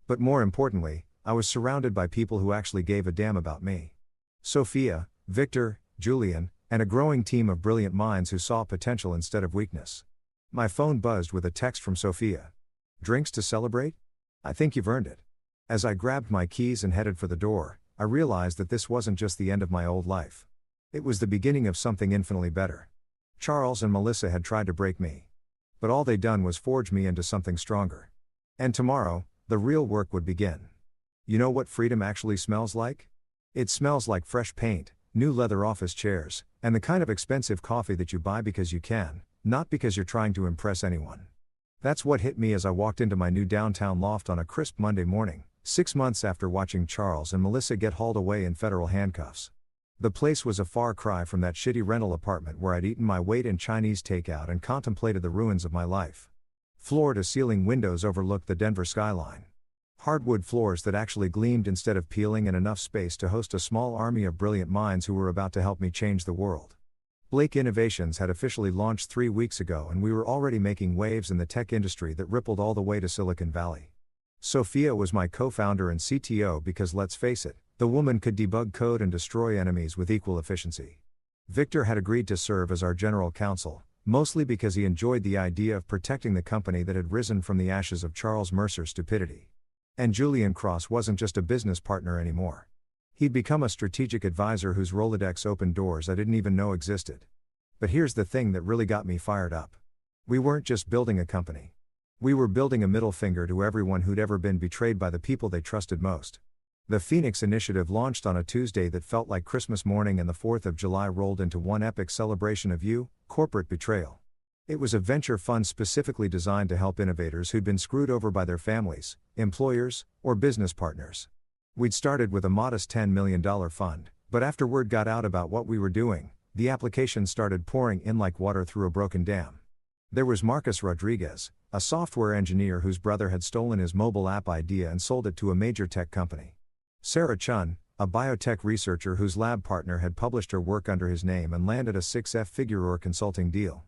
But more importantly, I was surrounded by people who actually gave a damn about me. Sophia, Victor, Julian, and a growing team of brilliant minds who saw potential instead of weakness. My phone buzzed with a text from Sophia. "Drinks to celebrate? I think you've earned it." As I grabbed my keys and headed for the door, I realized that this wasn't just the end of my old life. It was the beginning of something infinitely better. Charles and Melissa had tried to break me. But all they'd done was forge me into something stronger. And tomorrow, the real work would begin. You know what freedom actually smells like? It smells like fresh paint, new leather office chairs, and the kind of expensive coffee that you buy because you can, not because you're trying to impress anyone. That's what hit me as I walked into my new downtown loft on a crisp Monday morning, 6 months after watching Charles and Melissa get hauled away in federal handcuffs. The place was a far cry from that shitty rental apartment where I'd eaten my weight in Chinese takeout and contemplated the ruins of my life. Floor-to-ceiling windows overlooked the Denver skyline. Hardwood floors that actually gleamed instead of peeling, and enough space to host a small army of brilliant minds who were about to help me change the world. Blake Innovations had officially launched 3 weeks ago, and we were already making waves in the tech industry that rippled all the way to Silicon Valley. Sophia was my co-founder and CTO because, let's face it, the woman could debug code and destroy enemies with equal efficiency. Victor had agreed to serve as our general counsel, mostly because he enjoyed the idea of protecting the company that had risen from the ashes of Charles Mercer's stupidity. And Julian Cross wasn't just a business partner anymore. He'd become a strategic advisor whose Rolodex opened doors I didn't even know existed. But here's the thing that really got me fired up. We weren't just building a company. We were building a middle finger to everyone who'd ever been betrayed by the people they trusted most. The Phoenix Initiative launched on a Tuesday that felt like Christmas morning, and the 4th of July rolled into one epic celebration of corporate betrayal. It was a venture fund specifically designed to help innovators who'd been screwed over by their families, employers, or business partners. We'd started with a modest $10 million fund, but after word got out about what we were doing, the applications started pouring in like water through a broken dam. There was Marcus Rodriguez, a software engineer whose brother had stolen his mobile app idea and sold it to a major tech company. Sarah Chun, a biotech researcher whose lab partner had published her work under his name and landed a 6-figure consulting deal.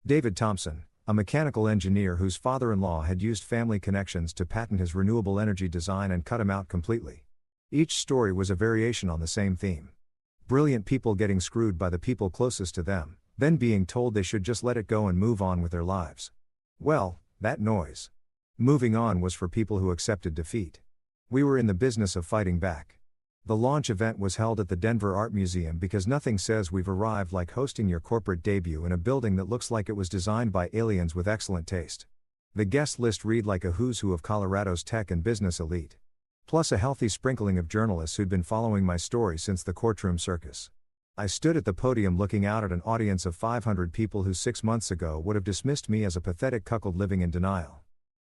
David Thompson, a mechanical engineer whose father-in-law had used family connections to patent his renewable energy design and cut him out completely. Each story was a variation on the same theme. Brilliant people getting screwed by the people closest to them, then being told they should just let it go and move on with their lives. Well, that noise. Moving on was for people who accepted defeat. We were in the business of fighting back. The launch event was held at the Denver Art Museum because nothing says we've arrived like hosting your corporate debut in a building that looks like it was designed by aliens with excellent taste. The guest list read like a who's who of Colorado's tech and business elite. Plus a healthy sprinkling of journalists who'd been following my story since the courtroom circus. I stood at the podium looking out at an audience of 500 people who 6 months ago would have dismissed me as a pathetic cuckold living in denial.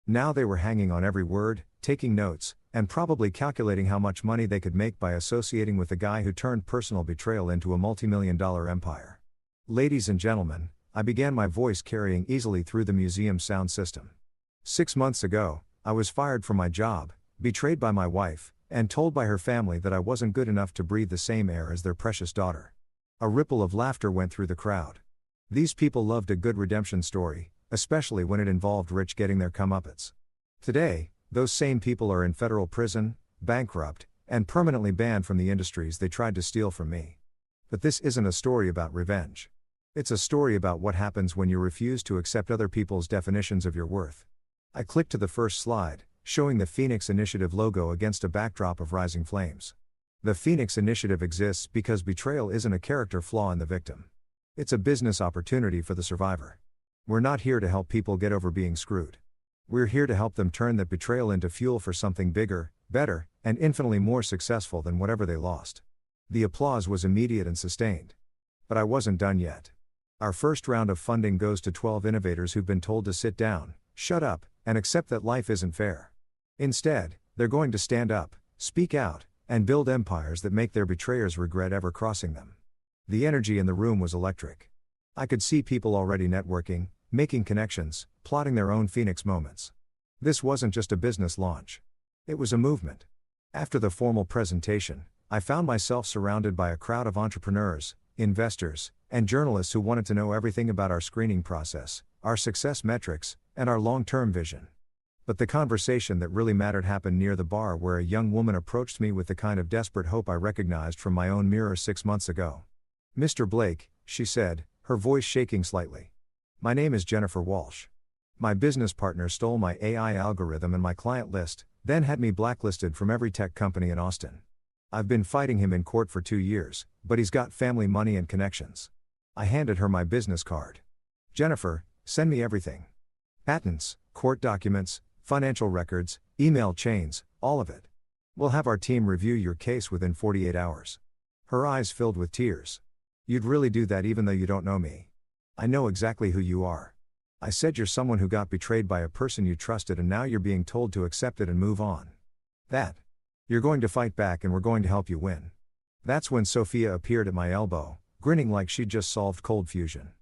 Now they were hanging on every word, taking notes, and probably calculating how much money they could make by associating with the guy who turned personal betrayal into a multi-million-dollar empire. Ladies and gentlemen, I began my voice carrying easily through the museum's sound system. 6 months ago, I was fired from my job, betrayed by my wife, and told by her family that I wasn't good enough to breathe the same air as their precious daughter. A ripple of laughter went through the crowd. These people loved a good redemption story, especially when it involved rich getting their comeuppance. Today, those same people are in federal prison, bankrupt, and permanently banned from the industries they tried to steal from me. But this isn't a story about revenge. It's a story about what happens when you refuse to accept other people's definitions of your worth. I clicked to the first slide, showing the Phoenix Initiative logo against a backdrop of rising flames. The Phoenix Initiative exists because betrayal isn't a character flaw in the victim. It's a business opportunity for the survivor. We're not here to help people get over being screwed. We're here to help them turn that betrayal into fuel for something bigger, better, and infinitely more successful than whatever they lost. The applause was immediate and sustained. But I wasn't done yet. Our first round of funding goes to 12 innovators who've been told to sit down, shut up, and accept that life isn't fair. Instead, they're going to stand up, speak out, and build empires that make their betrayers regret ever crossing them. The energy in the room was electric. I could see people already networking, making connections, plotting their own Phoenix moments. This wasn't just a business launch. It was a movement. After the formal presentation, I found myself surrounded by a crowd of entrepreneurs, investors, and journalists who wanted to know everything about our screening process, our success metrics, and our long-term vision. But the conversation that really mattered happened near the bar, where a young woman approached me with the kind of desperate hope I recognized from my own mirror 6 months ago. "Mr. Blake," she said, her voice shaking slightly. "My name is Jennifer Walsh. My business partner stole my AI algorithm and my client list, then had me blacklisted from every tech company in Austin. I've been fighting him in court for 2 years, but he's got family money and connections." I handed her my business card. "Jennifer, send me everything. Patents, court documents, financial records, email chains, all of it. We'll have our team review your case within 48 hours. Her eyes filled with tears. "You'd really do that even though you don't know me? I know exactly who you are. I said you're someone who got betrayed by a person you trusted, and now you're being told to accept it and move on. That. You're going to fight back and we're going to help you win." That's when Sophia appeared at my elbow, grinning like she'd just solved cold fusion.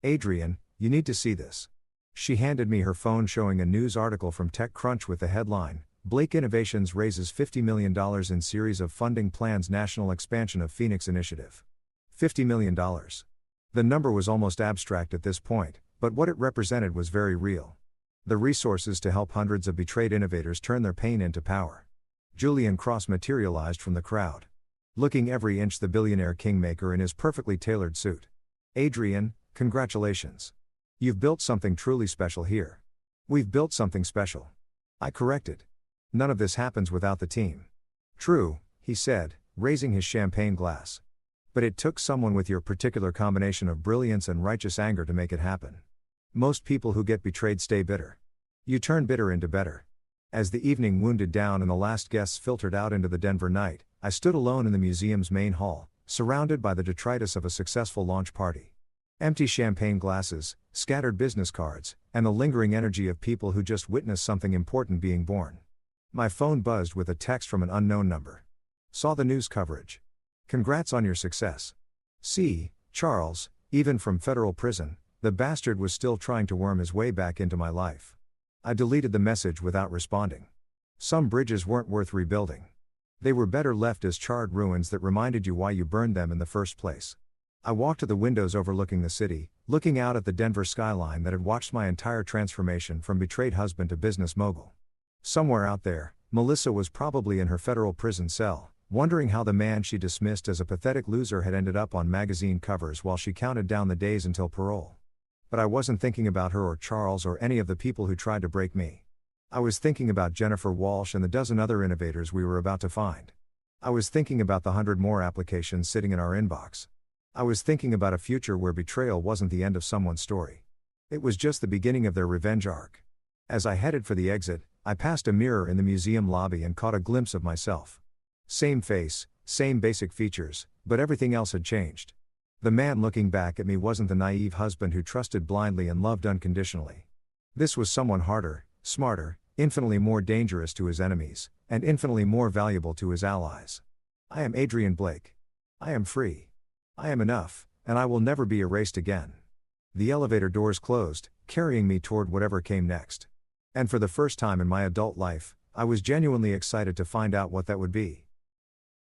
"Adrienne, you need to see this." She handed me her phone, showing a news article from TechCrunch with the headline, "Blake Innovations raises $50 million in series of funding plans national expansion of Phoenix Initiative." $50 million. The number was almost abstract at this point, but what it represented was very real. The resources to help hundreds of betrayed innovators turn their pain into power. Julian Cross materialized from the crowd. Looking every inch the billionaire kingmaker in his perfectly tailored suit. "Adrienne, congratulations. You've built something truly special here." "We've built something special," I corrected. "None of this happens without the team." "True," he said, raising his champagne glass. "But it took someone with your particular combination of brilliance and righteous anger to make it happen. Most people who get betrayed stay bitter. You turn bitter into better." As the evening wounded down and the last guests filtered out into the Denver night, I stood alone in the museum's main hall, surrounded by the detritus of a successful launch party. Empty champagne glasses, scattered business cards, and the lingering energy of people who just witnessed something important being born. My phone buzzed with a text from an unknown number. "Saw the news coverage. Congrats on your success. See, Charles, even from federal prison, the bastard was still trying to worm his way back into my life." I deleted the message without responding. Some bridges weren't worth rebuilding. They were better left as charred ruins that reminded you why you burned them in the first place. I walked to the windows overlooking the city, looking out at the Denver skyline that had watched my entire transformation from betrayed husband to business mogul. Somewhere out there, Melissa was probably in her federal prison cell, wondering how the man she dismissed as a pathetic loser had ended up on magazine covers while she counted down the days until parole. But I wasn't thinking about her or Charles or any of the people who tried to break me. I was thinking about Jennifer Walsh and the dozen other innovators we were about to find. I was thinking about the 100 more applications sitting in our inbox. I was thinking about a future where betrayal wasn't the end of someone's story. It was just the beginning of their revenge arc. As I headed for the exit, I passed a mirror in the museum lobby and caught a glimpse of myself. Same face, same basic features, but everything else had changed. The man looking back at me wasn't the naive husband who trusted blindly and loved unconditionally. This was someone harder, smarter, infinitely more dangerous to his enemies, and infinitely more valuable to his allies. I am Adrienne Blake. I am free. I am enough, and I will never be erased again. The elevator doors closed, carrying me toward whatever came next. And for the first time in my adult life, I was genuinely excited to find out what that would be.